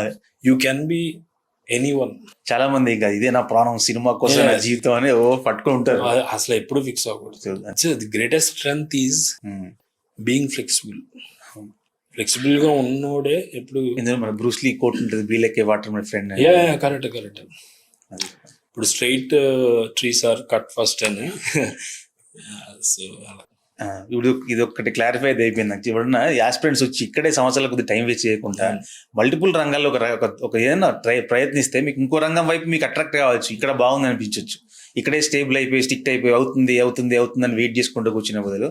You can be anyone. చాలా మంది ఇంకా ఇదే నా ప్రాణం, సినిమా కోసం నా జీవితం అని పట్టుకుని ఉంటారు. అసలు ఎప్పుడు ఫిక్స్ అవ్వకూడదు. The greatest strength is being flexible. Flexible గా ఉన్నోడే ఎప్పుడు. మన బ్రూస్లీ కోట్ ఉంటుంది, be like a water my friend. Correct. ఇప్పుడు straight trees are cut first అని. సో ఇప్పుడు ఇది ఒకటి క్లారిఫై అయిపోయింది నాకు. ఎవరన్నా యాస్పిరెంట్స్ వచ్చి ఇక్కడే సంవత్సరాల కొద్ది టైం వేస్ట్ చేయకుండా మల్టిపుల్ రంగాల్లో ఒక ఏదైనా ప్రయత్నిస్తే మీకు ఇంకో రంగం వైపు మీకు అట్రాక్ట్ కావచ్చు, ఇక్కడ బాగుంది అనిపించవచ్చు. ఇక్కడే స్టేబుల్ అయిపోయి స్టిక్ అయిపోయి అవుతుంది అని వెయిట్ చేసుకుంటూ కూర్చునే బదులు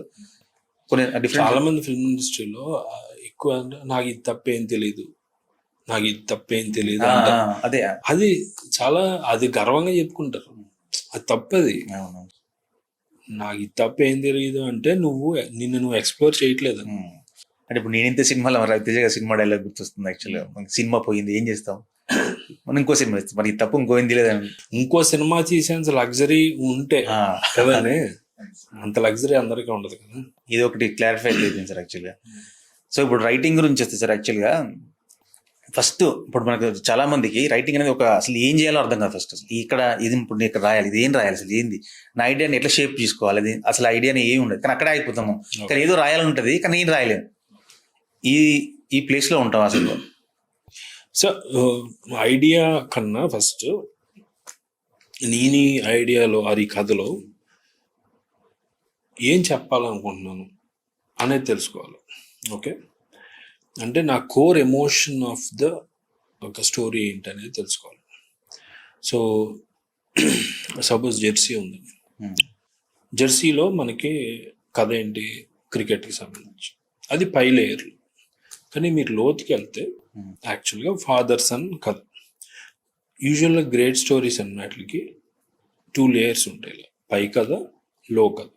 కొన్ని డిఫరెంట్. చాలా మంది ఫిల్మ్ ఇండస్ట్రీలో ఎక్కువ నాకు ఇది తప్పేం తెలియదు అదే అది చాలా అది గర్వంగా చెప్పుకుంటారు. అది తప్పది. నాకు ఇది తప్ప ఏం తెలియదు అంటే నిన్ను ఎక్స్ప్లోర్ చేయట్లేదు. అంటే ఇప్పుడు నేను ఇంత సినిమాలో మరి రవితేజ గారి సినిమా డైలాగ్ గుర్తొస్తుంది యాక్చువల్గా. మనకి సినిమా పోయింది ఏం చేస్తాం, మనం ఇంకో సినిమా ఇస్తాం, మరి ఈ తప్పు ఇంకోయింది లేదని. ఇంకో సినిమా తీసేంత లగ్జరీ ఉంటే కదానే, అంత లగ్జరీ అందరికీ ఉండదు కదా. ఇది ఒకటి క్లారిఫై అయిపోయింది సార్ యాక్చువల్గా. సో ఇప్పుడు రైటింగ్ గురించి వస్తే సార్ యాక్చువల్గా ఫస్ట్ ఇప్పుడు మనకు చాలా మందికి రైటింగ్ అనేది అసలు ఏం చేయాలో అర్థం కాదు. ఫస్ట్ ఇక్కడ ఇది ఇప్పుడు నేను ఇక్కడ రాయాలి, ఇది ఏం రాయాలి, అసలు ఏంది నా ఐడియాని ఎట్లా షేప్ చేసుకోవాలి, అది అసలు ఐడియాని ఏమి ఉండదు, కానీ అక్కడే అయిపోతాము. కానీ ఏదో రాయాలని ఉంటుంది, కానీ ఏం రాయలేము. ఈ ప్లేస్ లో ఉంటాం అసలు. సో ఐడియా కన్నా ఫస్ట్ నేను ఐడియాలో అది కథలో ఏం చెప్పాలనుకుంటున్నాను అనేది తెలుసుకోవాలి. ఓకే, అంటే నా కోర్ ఎమోషన్ ఆఫ్ ద ఒక స్టోరీ ఏంటి అనేది తెలుసుకోవాలి. సో సపోజ్ జెర్సీ ఉంది, జెర్సీలో మనకి కథ ఏంటి, క్రికెట్కి సంబంధించి, అది పై లేయర్లు. కానీ మీరు లోతుకి వెళ్తే యాక్చువల్గా ఫాదర్ సన్ కథ. యూజువల్గా గ్రేట్ స్టోరీస్ అన్నట్లకి 2 లేయర్స్ ఉంటాయి, పై కథ, లో కథ,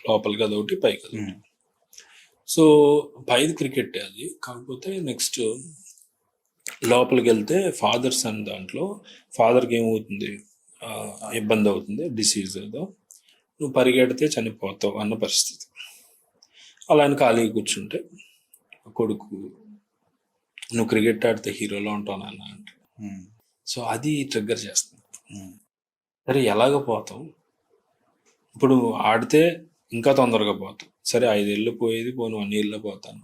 లోపల కథ ఒకటి, పై కథ ఒకటి. సో పైది క్రికెట్ అది. కాకపోతే నెక్స్ట్ లోపలికి వెళ్తే ఫాదర్ సన్ దాంట్లో ఫాదర్కి ఏమవుతుంది, ఇబ్బంది అవుతుంది, డిసీజ్ ఏదో, నువ్వు పరిగెడితే చనిపోతావు అన్న పరిస్థితి. అలా అని ఖాళీగా కూర్చుంటే కొడుకు నువ్వు క్రికెట్ ఆడితే హీరోలో ఉంటావు నాన్న అంటే, సో అది ట్రిగ్గర్ చేస్తుంది. సరే ఎలాగ పోతాం, ఇప్పుడు ఆడితే ఇంకా తొందరగా పోతాం, సరే 5 ఏళ్ళు పోయేది పోను 1 ఇయర్లో పోతాను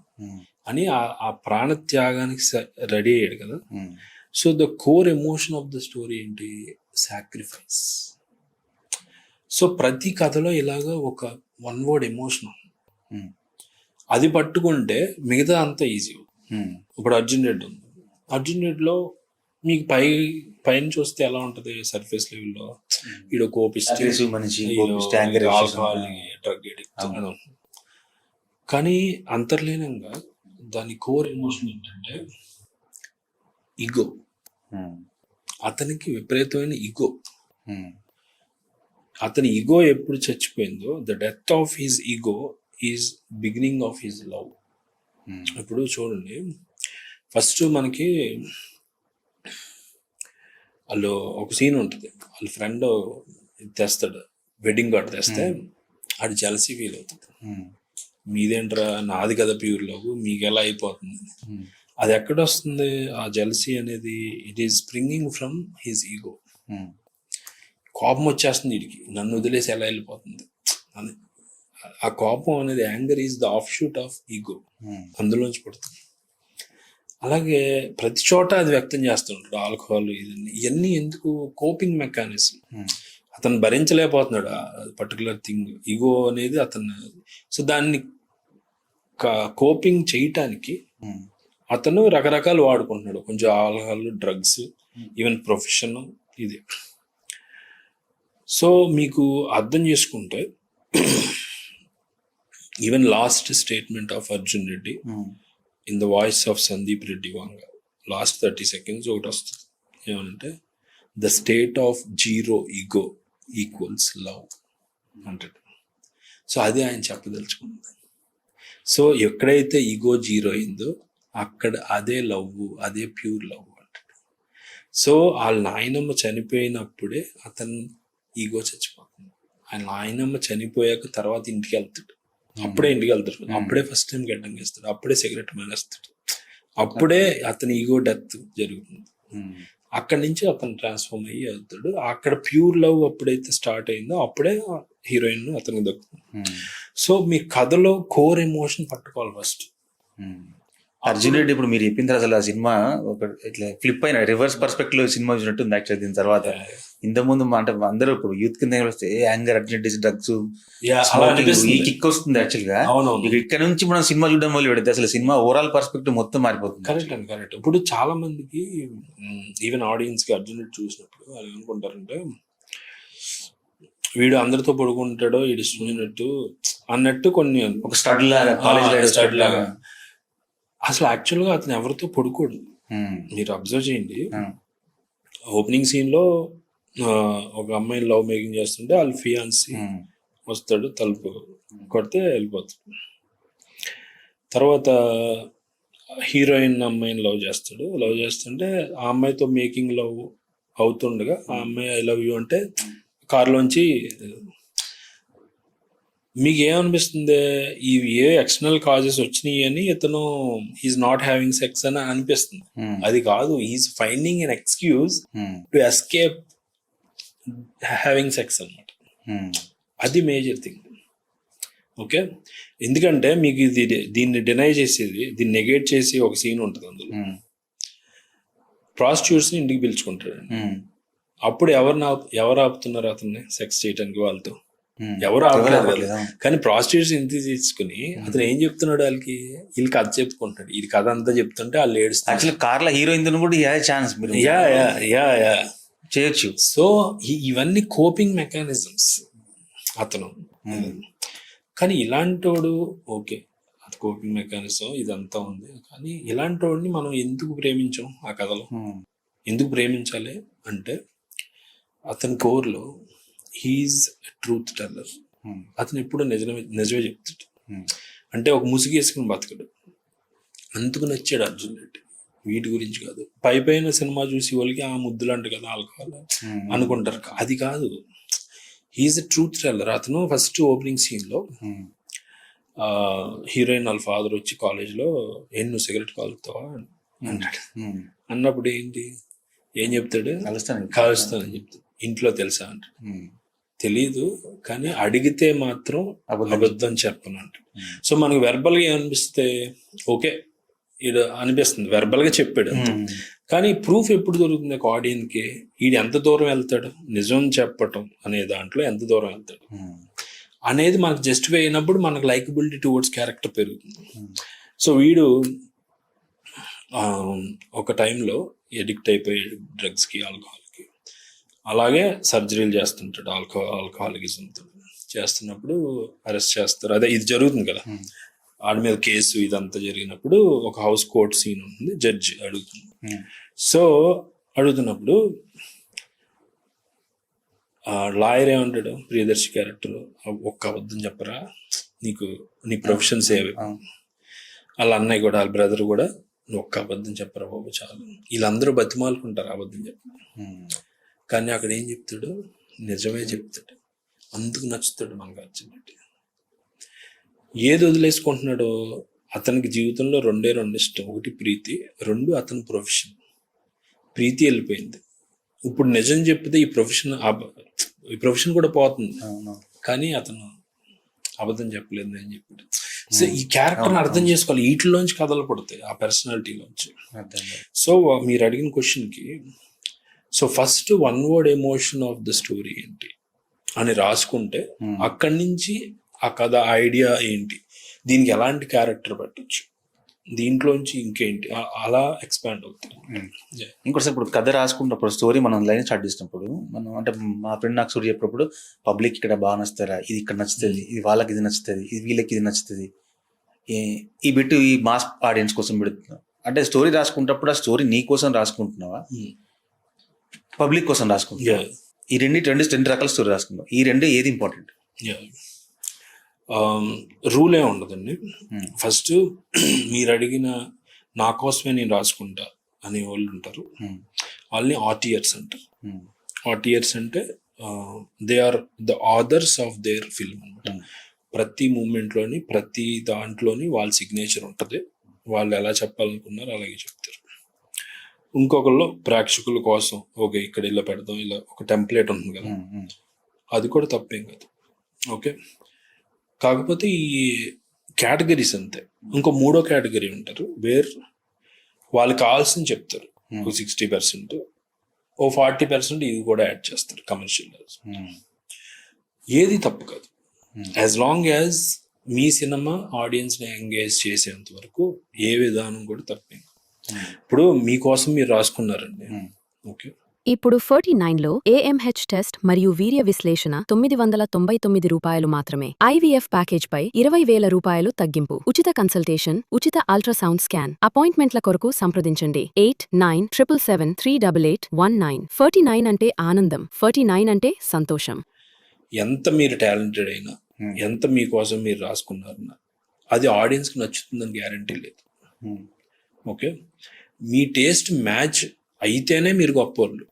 అని ఆ ప్రాణత్యాగానికి రెడీ అయ్యాడు కదా. So the core emotion of the story ఏంటి, సాక్రిఫైస్. సో ప్రతి కథలో ఇలాగా ఒక 1 వర్డ్ ఎమోషన్, అది పట్టుకుంటే మిగతా అంతా ఈజీ. ఇప్పుడు అర్జున్ రెడ్డి ఉంది, అర్జున్ రెడ్డిలో మీకు పైన చూస్తే ఎలా ఉంటది, సర్ఫేస్ లెవెల్లో ఈడో కోపిస్ట్, డ్రగ్ ఎడిక్ట్, కానీ అంతర్లీనంగా దాని కోర్ ఎమోషన్ ఏంటంటే ఈగో. అతనికి విపరీతమైన ఈగో. అతని ఈగో ఎప్పుడు చచ్చిపోయిందో, the death of his ego is beginning of his love. ఇప్పుడు చూడండి, ఫస్ట్ మనకి వాళ్ళు ఒక సీన్ ఉంటుంది, వాళ్ళ ఫ్రెండ్ తెస్తాడు, వెడ్డింగ్ కార్డు తెస్తే ఆడు జలసీ ఫీల్ అవుతుంది, మీదేంట్రా నాది కదా ప్యూర్ లవ్, మీకు ఎలా అయిపోతుంది. అది ఎక్కడ వస్తుంది ఆ జలసీ అనేది, it is springing from his ego. కోపం వచ్చేస్తుంది వీడికి, నన్ను వదిలేసి ఎలా వెళ్ళిపోతుంది అని. ఆ కోపం అనేది, anger is the of shoot of ego, అందులోంచి పడుతుంది. అలాగే ప్రతి చోట అది వ్యక్తం చేస్తుంటాడు, ఆల్కహాల్ ఇవన్నీ ఎందుకు, కోపింగ్ మెకానిజం. అతను భరించలేకపోతున్నాడు పర్టికులర్ థింగ్, ఈగో అనేది అతను. సో దాన్ని కోపింగ్ చేయటానికి అతను రకరకాలు వాడుకుంటున్నాడు, కొంచెం ఆల్కహాల్, డ్రగ్స్, ఈవెన్ ప్రొఫెషన్ ఇది. సో మీకు అర్థం చేసుకుంటే even last statement of Arjun Reddy in the voice of Sandeep Reddy Vanga, last 30 seconds ఒకటి వస్తుంది, ఏమనంటే the state of zero ego equals love అంటాడు. సో అది ఆయన చెప్పదలుచుకున్నది. సో ఎక్కడైతే ఈగో జీరో అయిందో అక్కడ అదే లవ్, అదే ప్యూర్ లవ్ అంటాడు. సో వాళ్ళ నాయనమ్మ చనిపోయినప్పుడే అతను ఈగో చచ్చిపోతుంది. ఆయన నాయనమ్మ చనిపోయాక తర్వాత ఇంటికి వెళ్తాడు, అప్పుడే ఇంటికి వెళ్తాడు, అప్పుడే ఫస్ట్ టైం గడ్డం వేస్తాడు, అప్పుడే సిగరెట్ మానేస్తాడు, అప్పుడే అతని ఈగో డెత్ జరుగుతుంది. అక్కడి నుంచి అతను ట్రాన్స్ఫార్మ్ అయ్యి వెళ్తాడు. అక్కడ ప్యూర్ లవ్ అప్పుడైతే స్టార్ట్ అయిందో అప్పుడే హీరోయిన్ అతనికి దక్కుతుంది. సో మీ కథలో కోర్ ఎమోషన్ పట్టుకోవాలి ఫస్ట్. అర్జున్ రెడ్డి ఇప్పుడు మీరు చెప్పిన తర్వాత అసలు ఆ సినిమా ఒక ఇట్లా ఫ్లిప్ అయిన రివర్స్ పర్స్పెక్టివ్ లో సినిమా చూసినట్టుంది యాక్చువల్. దీని తర్వాత ఇంతకుముందు అంటే అందరూ ఇప్పుడు యూత్ కింద వస్తే యాంగర్, అర్జున్ రెడ్డి, డ్రగ్స్, ఈ కిక్ వస్తుంది యాక్చువల్ గా. ఇక్కడ నుంచి మనం సినిమా చూడడం వల్ల పెడితే అసలు సినిమా ఓవరాల్ పర్స్పెక్టివ్ మొత్తం మారిపోతుంది. కరెక్ట్ అండి, కరెక్ట్. ఇప్పుడు చాలా మందికి ఈవెన్ ఆడియన్స్ కి అర్జున్ రెడ్డి చూసినప్పుడు వాళ్ళు ఏమనుకుంటారంటే వీడు అందరితో పడుకుంటాడో వీడు ఇష్టమైనట్టు అన్నట్టు, కొన్ని ఒక స్టడ్ లాగా, కాలేజ్ స్టడ్ లాగా. అసలు యాక్చువల్గా అతను ఎవరితో పడుకోడు. మీరు అబ్జర్వ్ చేయండి, ఓపెనింగ్ సీన్ లో ఒక అమ్మాయిని లవ్ మేకింగ్ చేస్తుంటే వాళ్ళ ఫియాన్సీ వస్తాడు, తలుపు కొడితే వెళ్ళిపోతాడు. తర్వాత హీరోయిన్ అమ్మాయిని లవ్ చేస్తుంటే ఆ అమ్మాయితో మేకింగ్ లవ్ అవుతుండగా ఆ అమ్మాయి ఐ లవ్ యూ అంటే కారులోంచి మీకు ఏమనిపిస్తుంది, ఏ ఎక్స్టర్నల్ కాజెస్ వచ్చినాయి అని ఇతను హీఈస్ నాట్ హ్యావింగ్ సెక్స్ అని అనిపిస్తుంది. అది కాదు, he's finding an excuse to escape having sex అన్నమాట. అది మేజర్ థింగ్. ఓకే, ఎందుకంటే మీకు దీన్ని డినై చేసేది, దీన్ని నెగేట్ చేసి ఒక సీన్ ఉంటుంది అందులో. ప్రాస్టిట్యూట్స్ని ఇంటికి పిలుచుకుంటాడు. అప్పుడు ఎవరు ఆపుతున్నారు అతన్ని సెక్స్ చేయడానికి? వాళ్ళతో ఎవరు ఆపలేదు. కానీ ప్రాస్టిట్యూట్స్ ఇంటికి తీసుకుని అతను ఏం చెప్తున్నాడు, వీళ్ళకి కథ చెప్పుకుంటాడు. ఇది కథ అంతా చెప్తుంటే వాళ్ళు ఏడుస్తారు. కార్లో హీరోయిన్ కూడా ఛాన్స్ చేయొచ్చు. సో ఇవన్నీ కోపింగ్ మెకానిజమ్స్ అతను. కానీ ఇలాంటోడు ఓకే, అది కోపింగ్ మెకానిజం ఇదంతా ఉంది. కానీ ఇలాంటోడిని మనం ఎందుకు ప్రేమించాం ఆ కథలో? ఎందుకు ప్రేమించాలి అంటే అతని కోర్లో హీఈస్ ట్రూత్ టెల్లర్. అతను ఎప్పుడు నిజమే చెప్తాడు. అంటే ఒక ముసుగు వేసుకుని బతకడు. అందుకు నచ్చాడు అర్జున్ రెడ్డి. వీటి గురించి కాదు, పైన సినిమా చూసి వాళ్ళకి ఆ ముద్దులు అంట కదా ఆల్కహాల్ అనుకుంటారు. అది కాదు, హీఈస్ ఎ ట్రూత్ టెల్లర్. అతను ఫస్ట్ ఓపెనింగ్ సీన్లో హీరోయిన్ వాళ్ళ ఫాదర్ వచ్చి కాలేజ్లో నువ్వు సిగరెట్ కాలుతావా అంటాడు. అన్నప్పుడు ఏం చెప్తాడు? కాలుస్తానని చెప్తాడు. ఇంట్లో తెలుసా అంటే తెలీదు, కానీ అడిగితే మాత్రం అబద్ధం చెప్పను అంట. సో మనకు వెర్బల్గా ఏమనిపిస్తే ఓకే ఈడు అనిపిస్తుంది, వెర్బల్గా చెప్పాడు. కానీ ప్రూఫ్ ఎప్పుడు దొరుకుతుంది ఒక ఆడియన్స్కి? ఈడు ఎంత దూరం వెళ్తాడు, నిజం చెప్పటం అనే దాంట్లో ఎంత దూరం వెళ్తాడు అనేది మనకు జస్టిఫై అయినప్పుడు మనకు లైకబిలిటీ టువర్డ్స్ క్యారెక్టర్ పెరుగుతుంది. సో వీడు ఒక టైంలో ఎడిక్ట్ అయిపోయాడు డ్రగ్స్కి, ఆల్కహాల్కి. అలాగే సర్జరీలు చేస్తుంటాడు ఆల్కహాలిజంతో. చేస్తున్నప్పుడు అరెస్ట్ చేస్తారు. అదే ఇది జరుగుతుంది కదా, ఆడి మీద కేసు ఇదంతా జరిగినప్పుడు ఒక హౌస్ కోర్ట్ సీన్ ఉంటుంది. జడ్జి అడుగుతుంది. సో అడుగుతున్నప్పుడు లాయర్ ఏమంటాడు, ప్రియదర్శి క్యారెక్టర్, ఒక్క అబద్ధం చెప్పరా, నీ ప్రొఫెషన్ సేవ్. వాళ్ళ అన్నయ్య కూడా, వాళ్ళ బ్రదర్ కూడా, నువ్వు ఒక్క అబద్ధం చెప్పరా బాబు చాలు. వీళ్ళందరూ బతిమాలుకుంటారు అబద్ధం చెప్ప. కానీ అక్కడ ఏం చెప్తాడు, నిజమే చెప్తాడు. అందుకు నచ్చుతాడు మనకు అర్జున్ రెడ్డి. ఏది వదిలేసుకుంటున్నాడో, అతనికి జీవితంలో రెండే ఇష్టం. ఒకటి ప్రీతి, రెండు అతని ప్రొఫెషన్. ప్రీతి వెళ్ళిపోయింది. ఇప్పుడు నిజం చెప్తే ఈ ప్రొఫెషన్ కూడా పోతుంది. కానీ అతను అబద్ధం చెప్పలేదు అని చెప్పాడు. సో ఈ క్యారెక్టర్ని అర్థం చేసుకోవాలి. వీటిలోంచి కథలు పడతాయి, ఆ పర్సనాలిటీలోంచి. సో మీరు అడిగిన క్వశ్చన్కి, so first one word emotion of the story ఏంటి అని రాసుకుంటే అక్కడి నుంచి ఆ కథ ఐడియా ఏంటి, దీనికి ఎలాంటి క్యారెక్టర్ పెట్టచ్చు, దీంట్లోంచి ఇంకేంటి, అలా ఎక్స్పాండ్ అవుతుంది. ఇంకోటి ఇప్పుడు కథ రాసుకున్నప్పుడు స్టోరీ మనం లైన్ స్టార్ట్ చేసినప్పుడు మనం అంటే మా ఫ్రెండ్ నాకు స్టోరీ చెప్పినప్పుడు పబ్లిక్ ఇక్కడ బాగా నచ్చుతారా, ఇది ఇక్కడ నచ్చుతుంది, ఇది వాళ్ళకి ఇది నచ్చుతుంది, ఇది వీళ్ళకి ఇది నచ్చుతుంది, ఈ బిట్ ఈ మాస్ ఆడియన్స్ కోసం పెడుతున్నావు అంటే స్టోరీ రాసుకున్నప్పుడు ఆ స్టోరీ నీ కోసం రాసుకుంటున్నావా, పబ్లిక్ కోసం రాసుకుంటున్నావా? ఈ రెండు రకాల స్టోరీ రాసుకున్నావు. ఈ రెండు ఏది ఇంపార్టెంట్? రూలే ఉండదండి. ఫస్ట్ మీరు అడిగిన నా కోసమే నేను రాసుకుంటా అనే వాళ్ళు ఉంటారు, వాళ్ళని ఆర్టియర్స్ అంటారు. ఆర్టియర్స్ అంటే they are the authors of their film అనమాట. ప్రతి మూమెంట్లోని ప్రతి దాంట్లోని వాళ్ళ సిగ్నేచర్ ఉంటుంది. వాళ్ళు ఎలా చెప్పాలనుకున్నారో అలాగే చెప్తారు. ఇంకొకళ్ళు ప్రేక్షకుల కోసం ఓకే ఇక్కడ ఇలా పెడదాం, ఇలా ఒక టెంప్లెట్ ఉంటుంది కదా, అది కూడా తప్పేం కాదు. ఓకే, కాకపోతే ఈ కేటగిరీస్ అంతే. ఇంకో మూడో కేటగిరీ ఉంటారు, వేర్ వాళ్ళకి కావాల్సింది చెప్తారు. 60%, 40% ఇది కూడా యాడ్ చేస్తారు కమర్షియల్. ఏది తప్పు కాదు, యాజ్ లాంగ్ యాజ్ మీ సినిమా ఆడియన్స్ని ఎంగేజ్ చేసేంత వరకు ఏ విధానం కూడా తప్పేం. ఇప్పుడు మీకోసం మీరు రాసుకున్నారండి, ఓకే. ఇప్పుడు 49లో AMH టెస్ట్ మరియు వీర్య విశ్లేషణ 999 రూపాయలు మాత్రమే. IVF ప్యాకేజ్ పై 20,000 రూపాయలు తగ్గింపు. ఉచిత కన్సల్టేషన్, ఉచిత అల్ట్రాసౌండ్ స్కాన్. అపాయింట్మెంట్ల కొరకు సంప్రదించండి 8977738819. 49 అంటే ఆనందం, 49 అంటే సంతోషం. ఎంత మీరు టాలెంటెడ్ అయినా, ఎంత మీకోసం మీరు రాసుకున్నారన్నా, అది ఆడియన్స్కి నచ్చుతుందని గ్యారంటీ లేదు. ఓకే, మీ టేస్ట్ మ్యాచ్ అయితేనే మీరు గొప్పవాళ్ళు.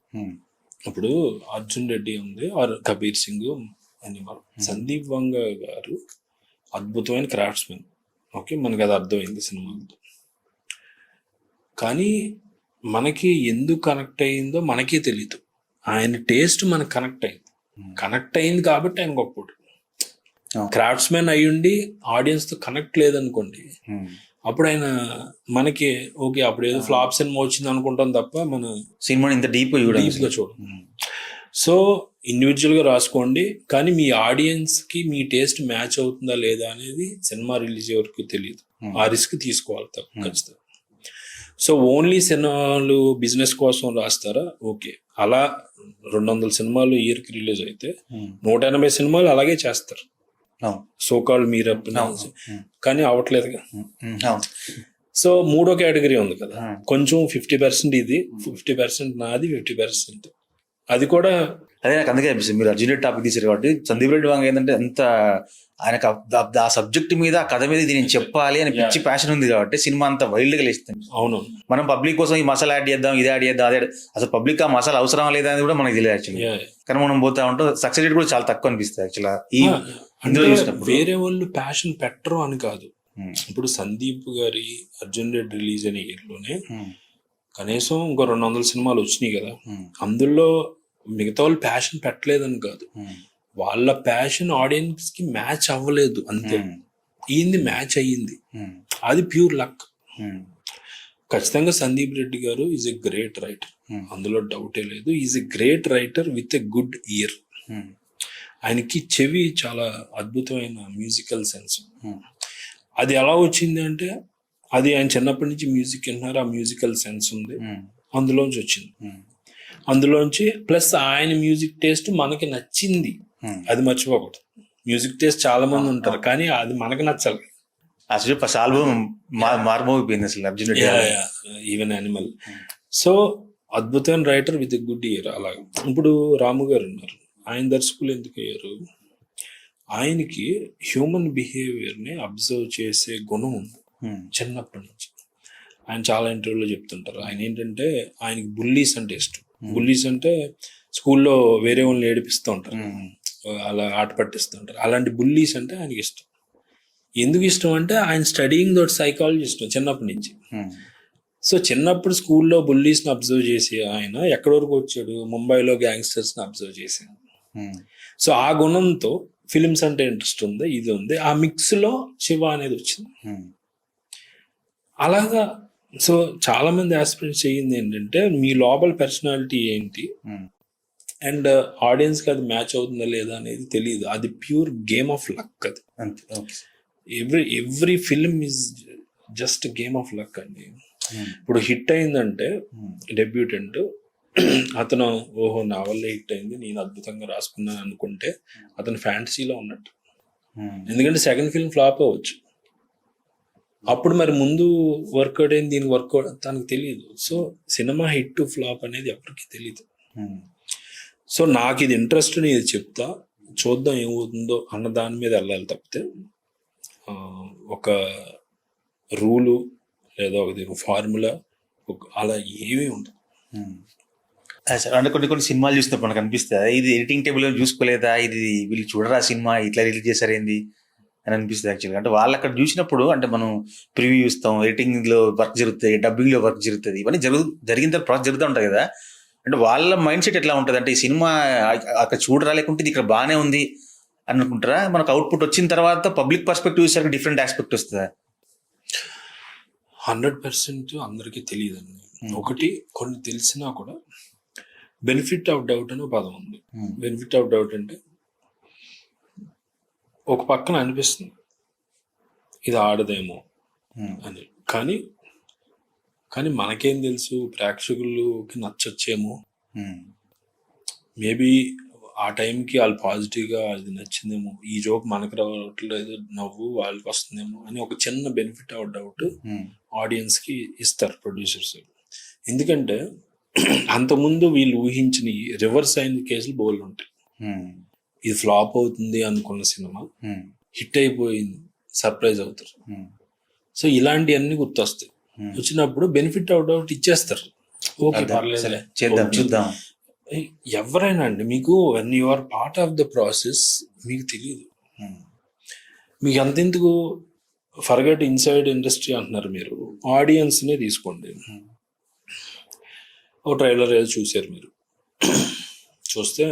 ఇప్పుడు అర్జున్ రెడ్డి ఉంది ఆర్ కబీర్ సింగ్ అని, సందీప్ వంగ గారు అద్భుతమైన క్రాఫ్ట్స్మెన్. ఓకే, మనకి అది అర్థమైంది సినిమాలతో. కానీ మనకి ఎందుకు కనెక్ట్ అయిందో మనకే తెలీదు. ఆయన టేస్ట్ మనకు కనెక్ట్ అయింది కాబట్టి ఆయన గొప్పడు. క్రాఫ్ట్స్మెన్ అయ్యుండి ఆడియన్స్తో కనెక్ట్ లేదనుకోండి, అప్పుడు ఆయన మనకి ఓకే అప్పుడు ఏదో ఫ్లాప్ సినిమా వచ్చింది అనుకుంటాం తప్ప మన సినిమాని ఇంత డీప్గా చూడం. సో ఇండివిజువల్గా రాసుకోండి, కానీ మీ ఆడియన్స్కి మీ టేస్ట్ మ్యాచ్ అవుతుందా లేదా అనేది సినిమా రిలీజ్ వరకు తెలియదు. ఆ రిస్క్ తీసుకోవాలి ఖచ్చితంగా. సో ఓన్లీ సినిమాలు బిజినెస్ కోసం రాస్తారా? ఓకే, అలా 200 సినిమాలు ఇయర్కి రిలీజ్ అయితే 180 సినిమాలు అలాగే చేస్తారు సోకాల్ మీరు, కానీ అవట్లేదుగా. సో 3వ కేటగిరీ ఉంది కదా, కొంచెం 50% ఇది, 50% నాది, 50% అది కూడా. అదే నాకు అందుకే అనిపిస్తుంది మీరు అర్జున్ రెడ్డి టాపిక్ తీసారు కాబట్టి. సందీప్ రెడ్డి వంగ ఏంటంటే ఎంత ఆయనకు ఆ సబ్జెక్ట్ మీద, ఆ కథ మీద ఇది నేను చెప్పాలి అని పిచ్చి ప్యాషన్ ఉంది కాబట్టి సినిమా అంతా వైల్డ్ గా లేస్తుంది. అవును, మనం పబ్లిక్ కోసం ఈ మసాలా యాడ్ చేద్దాం, ఇది యాడ్ చేద్దాం, అదే అసలు పబ్లిక్ ఆ మసాలా అవసరం లేదా అని కూడా మనకి తెలియదు యాక్చువల్లీ. కానీ మనం పోతా ఉంటాం, సక్సెస్ రేట్ కూడా చాలా తక్కువ అనిపిస్తుంది యాక్చువల్గా ఈ ఇందులో చూసినప్పుడు. వేరే వాళ్ళు ప్యాషన్ పెట్టరు అని కాదు. ఇప్పుడు సందీప్ గారి అర్జున్ రెడ్డి రిలీజ్ అయిన ఇయర్లోనే కనీసం ఇంకో 200 సినిమాలు వచ్చినాయి కదా. అందులో మిగతా వాళ్ళు ప్యాషన్ పెట్టలేదని కాదు, వాళ్ళ ప్యాషన్ ఆడియన్స్ కి మ్యాచ్ అవ్వలేదు అంతే. ఈయనది మ్యాచ్ అయ్యింది, అది ప్యూర్ లక్. ఖచ్చితంగా సందీప్ రెడ్డి గారు ఈజ్ ఎ గ్రేట్ రైటర్, అందులో డౌటే లేదు. Is a great writer with a good year. ఆయనకి చెవి చాలా అద్భుతమైన మ్యూజికల్ సెన్స్. అది ఎలా వచ్చింది అంటే, అది ఆయన చిన్నప్పటి నుంచి మ్యూజిక్ వింటున్నారు, ఆ మ్యూజికల్ సెన్స్ ఉంది, అందులోంచి వచ్చింది. అందులోంచి ప్లస్ ఆయన మ్యూజిక్ టేస్ట్ మనకి నచ్చింది, అది మర్చిపోకూడదు. మ్యూజిక్ టేస్ట్ చాలా మంది ఉంటారు, కానీ అది మనకి నచ్చాలి. అసలు ఫస్ట్ ఆల్బమ్ మారుమోగిపోయింది అసలు Arjun Reddy, even animal. So అద్భుతమైన రైటర్ విత్ గుడ్ ఇయర్. అలాగా ఇప్పుడు రాము గారు ఉన్నారు, ఆయన దర్శకులు ఎందుకు అయ్యారు? ఆయనకి హ్యూమన్ బిహేవియర్ని అబ్జర్వ్ చేసే గుణం ఉంది చిన్నప్పటి నుంచి. ఆయన చాలా ఇంటర్వ్యూలో చెప్తుంటారు, ఆయన ఏంటంటే ఆయనకి బుల్లీస్ అంటే ఇష్టం. బుల్లీస్ అంటే స్కూల్లో వేరే వాళ్ళని ఏడిపిస్తూ ఉంటారు, అలా ఆట పట్టిస్తూ ఉంటారు, అలాంటి బుల్లీస్ అంటే ఆయనకి ఇష్టం. ఎందుకు ఇష్టం అంటే ఆయన స్టడీయింగ్ దట్ సైకాలజీ ఇష్టం చిన్నప్పటి నుంచి. సో చిన్నప్పుడు స్కూల్లో బుల్లీస్ని అబ్జర్వ్ చేసి ఆయన ఎక్కడి వరకు వచ్చాడు, ముంబైలో గ్యాంగ్స్టర్స్ని అబ్జర్వ్ చేశాడు. సో ఆ గుణంతో ఫిలిమ్స్ అంటే ఇంట్రెస్ట్ ఉంది, ఇది ఉంది, ఆ మిక్స్లో శివ అనేది వచ్చింది. అలాగా సో చాలా మంది ఆస్పిరెంట్స్ చేయింది ఏంటంటే, మీ లోపల పర్సనాలిటీ ఏంటి అండ్ ఆడియన్స్కి అది మ్యాచ్ అవుతుందా లేదా అనేది తెలియదు. అది ప్యూర్ గేమ్ ఆఫ్ లక్. అది every film is just game of luck అండి. ఇప్పుడు హిట్ అయిందంటే డెబ్యూటెంట్, అతను ఓహో నా వల్ల హిట్ అయింది, నేను అద్భుతంగా రాసుకున్నాను అనుకుంటే అతను ఫ్యాంటసీలో ఉన్నట్టు. ఎందుకంటే సెకండ్ ఫిల్మ్ ఫ్లాప్ అవ్వచ్చు, అప్పుడు మరి ముందు వర్కౌట్ అయింది, దీనికి వర్కౌట్ తనకు తెలియదు. సో సినిమా హిట్ ఫ్లాప్ అనేది ఎవరికి తెలియదు. సో నాకు ఇది ఇంట్రెస్ట్, నేను ఇది చెప్తా, చూద్దాం ఏమవుతుందో అన్న దాని మీద వెళ్ళాలి తప్పితే ఒక రూలు లేదా ఒక ఫార్ములా అలా ఏమీ ఉండదు. అంటే కొన్ని సినిమాలు చూసినప్పుడు మనకు అనిపిస్తుంది, ఇది ఎడిటింగ్ టేబుల్ చూసుకోలేదా, ఇది వీళ్ళు చూడరా సినిమా ఇట్లా రిలీజ్ చేశారేంది అని అనిపిస్తుంది యాక్చువల్గా. అంటే వాళ్ళు అక్కడ చూసినప్పుడు, అంటే మనం ప్రివ్యూ చూస్తాం, ఎడిటింగ్లో వర్క్ జరుగుతుంది, డబ్బింగ్లో వర్క్ జరుగుతుంది, ఇవన్నీ జరిగిన తర్వాత ప్రాసెస్ జరుగుతూ ఉంటుంది కదా. అంటే వాళ్ళ మైండ్ సెట్ ఎట్లా ఉంటుంది అంటే, ఈ సినిమా అక్కడ చూడరా లేకుంటే ఇది ఇక్కడ బాగానే ఉంది అని అనుకుంటారా? మనకు అవుట్పుట్ వచ్చిన తర్వాత పబ్లిక్ పర్స్పెక్టివ్ చూసాక డిఫరెంట్ ఆస్పెక్ట్ వస్తుందా? 100% అందరికీ తెలియదండి. ఒకటి కొన్ని తెలిసినా కూడా బెనిఫిట్ ఆఫ్ డౌట్ అనే పదం ఉంది. బెనిఫిట్ ఆఫ్ డౌట్ అంటే ఒక పక్కన అనిపిస్తుంది ఇది ఆడదేమో అని, కానీ మనకేం తెలుసు, ప్రేక్షకులకి నచ్చొచ్చేమో, మేబీ ఆ టైంకి వాళ్ళు పాజిటివ్గా అది నచ్చిందేమో, ఈ జోక్ మనకు రావట్లేదు నవ్వు వాళ్ళకి వస్తుందేమో అని ఒక చిన్న బెనిఫిట్ ఆఫ్ డౌట్ ఆడియన్స్కి ఇస్తారు ప్రొడ్యూసర్స్. ఎందుకంటే అంతకుముందు వీళ్ళు ఊహించిన రివర్స్ అయిన కేసులు బోల్డ్ ఉంటాయి. ఇది ఫ్లాప్ అవుతుంది అనుకున్న సినిమా హిట్ అయిపోయింది, సర్ప్రైజ్ అవుతారు. సో ఇలాంటివన్నీ గుర్తొస్తాయి. వచ్చినప్పుడు బెనిఫిట్ అవుట్ ఇచ్చేస్తారు. ఓకే పర్లేదు చేద్దాం చూద్దాం. ఎవరైనా అండి, మీకు when you are part of the process మీకు తెలియదు. మీకు అంతెందుకు ఫర్గెట్ ఇన్సైడ్ ఇండస్ట్రీ అంటున్నారు మీరు, ఆడియన్స్నే తీసుకోండి. ఓ ట్రైలర్ ఏదో చూసారు మీరు, చూస్తే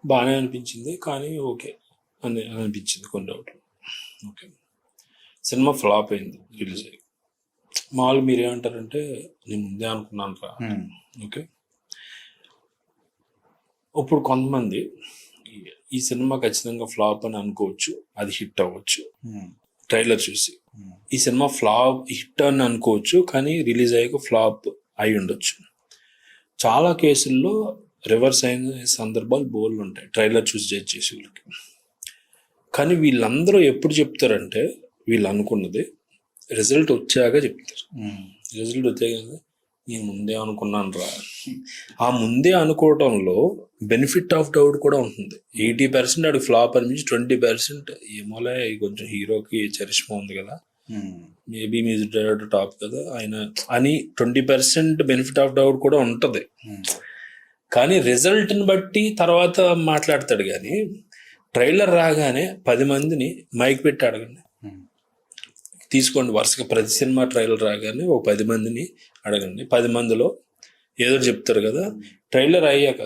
బాగానే అనిపించింది కానీ ఓకే అని అనిపించింది కొన్ని డౌట్లు. ఓకే సినిమా ఫ్లాప్ అయింది రిలీజ్ అయ్యి. మామూలు మీరేమంటారంటే నేను ముందే అనుకున్నాను రా. ఓకే ఇప్పుడు కొంతమంది ఈ సినిమా ఖచ్చితంగా ఫ్లాప్ అని అనుకోవచ్చు, అది హిట్ అవ్వచ్చు ట్రైలర్ చూసి. ఈ సినిమా ఫ్లాప్ హిట్ అని అనుకోవచ్చు కానీ రిలీజ్ అయ్యాక ఫ్లాప్ అయి ఉండొచ్చు. చాలా కేసుల్లో రివర్స్ అయిన సందర్భాలు బోల్డ్ ఉంటాయి ట్రైలర్ చూసి జడ్జ్ చేసే వాళ్ళకి. కానీ వీళ్ళందరూ ఎప్పుడు చెప్తారంటే వీళ్ళు అనుకున్నది రిజల్ట్ వచ్చాక చెప్తారు. రిజల్ట్ వచ్చాక నేను ముందే అనుకున్నాను రా. ఆ ముందే అనుకోవడంలో బెనిఫిట్ ఆఫ్ డౌట్ కూడా ఉంటుంది. 80% అది ఫ్లాప్ అనిపించి 20% ఏమోలే కొంచెం హీరోకి చరిష్మా ఉంది కదా, మేబీ మ్యూజిక్ డైరెక్టర్ టాప్ కదా ఆయన అని 20% బెనిఫిట్ ఆఫ్ డౌట్ కూడా ఉంటుంది. కానీ రిజల్ట్ని బట్టి తర్వాత మాట్లాడతాడు. కానీ ట్రైలర్ రాగానే 10 మందిని మైక్ పెట్టి అడగండి, తీసుకోండి వరుసగా ప్రతి సినిమా ట్రైలర్ రాగానే ఒక 10 మందిని అడగండి. 10 మందిలో ఏదో చెప్తారు కదా, ట్రైలర్ అయ్యాక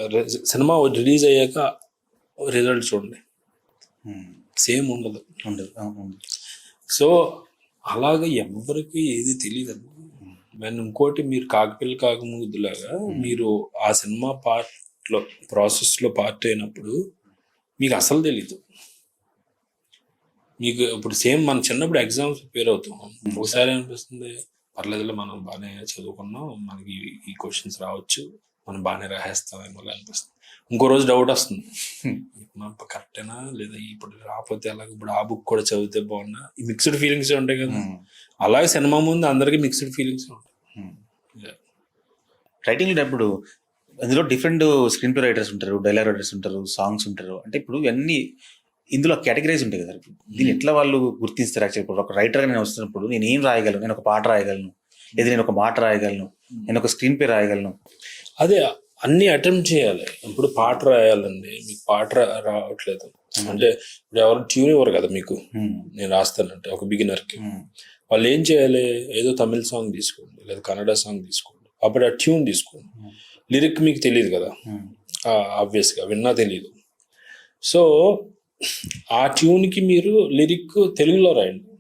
సినిమా రిలీజ్ అయ్యాక రిజల్ట్ చూడండి సేమ్ ఉండదు. సో అలాగే ఎవరికి ఏది తెలియదు. నేను ఇంకోటి, మీరు కాకపిల్ల కాకముద్దులాగా మీరు ఆ సినిమా పార్ట్లో ప్రాసెస్లో పార్ట్ అయినప్పుడు మీకు అసలు తెలీదు. మీకు ఇప్పుడు సేమ్ మన చిన్నప్పుడు ఎగ్జామ్స్ ప్రిపేర్ అవుతాం, ఒకసారి అనిపిస్తుంది పర్లేదులే మనం బాగానే చదువుకున్నాం, మనకి ఈ క్వశ్చన్స్ రావచ్చు, మనం బాగానే రాసేస్తామేమో అనిపిస్తుంది. ఇంకో రోజు డౌట్ వస్తుంది, కరెక్టేనా లేదా ఇప్పుడు రాకపోతే అలాగే ఇప్పుడు ఆ బుక్ కూడా చదివితే బాగున్నా. ఈ మిక్స్డ్ ఫీలింగ్స్ ఉంటాయి కదా, అలాగే సినిమా ముందు అందరికీ మిక్స్డ్ ఫీలింగ్స్ ఉంటాయి. రైటింగ్ ఇప్పుడు అందులో డిఫరెంట్ స్క్రీన్ ప్లే రైటర్స్ ఉంటారు, డైలాగ్ రైటర్స్ ఉంటారు, సాంగ్స్ ఉంటారు. అంటే ఇప్పుడు ఇవన్నీ ఇందులో కేటగిరీస్ ఉంటాయి కదా, దీన్ని ఎట్లా వాళ్ళు గుర్తిస్తారు? యాక్చువల్ ఒక రైటర్గా నేను వస్తున్నప్పుడు నేను ఏం రాయగలను? నేను ఒక పాట రాయగలను, లేదా నేను ఒక మాట రాయగలను, నేను ఒక స్క్రీన్ ప్లే రాయగలను. అదే అన్ని అటెంప్ట్ చేయాలి. ఇప్పుడు పాట రాయాలండి, మీకు పాట రావట్లేదు అంటే ఇప్పుడు ఎవరు ట్యూన్ ఇవ్వరు కదా మీకు, నేను రాస్తానంటే ఒక బిగినర్కి వాళ్ళు ఏం చేయాలి? ఏదో తమిళ సాంగ్ తీసుకోండి లేదా కన్నడ సాంగ్ తీసుకోండి, అప్పుడు ఆ ట్యూన్ తీసుకోండి. లిరిక్ మీకు తెలియదు కదా, ఆబ్వియస్గా విన్నా తెలియదు. సో ఆ ట్యూన్కి మీరు లిరిక్ తెలుగులో రాయండి.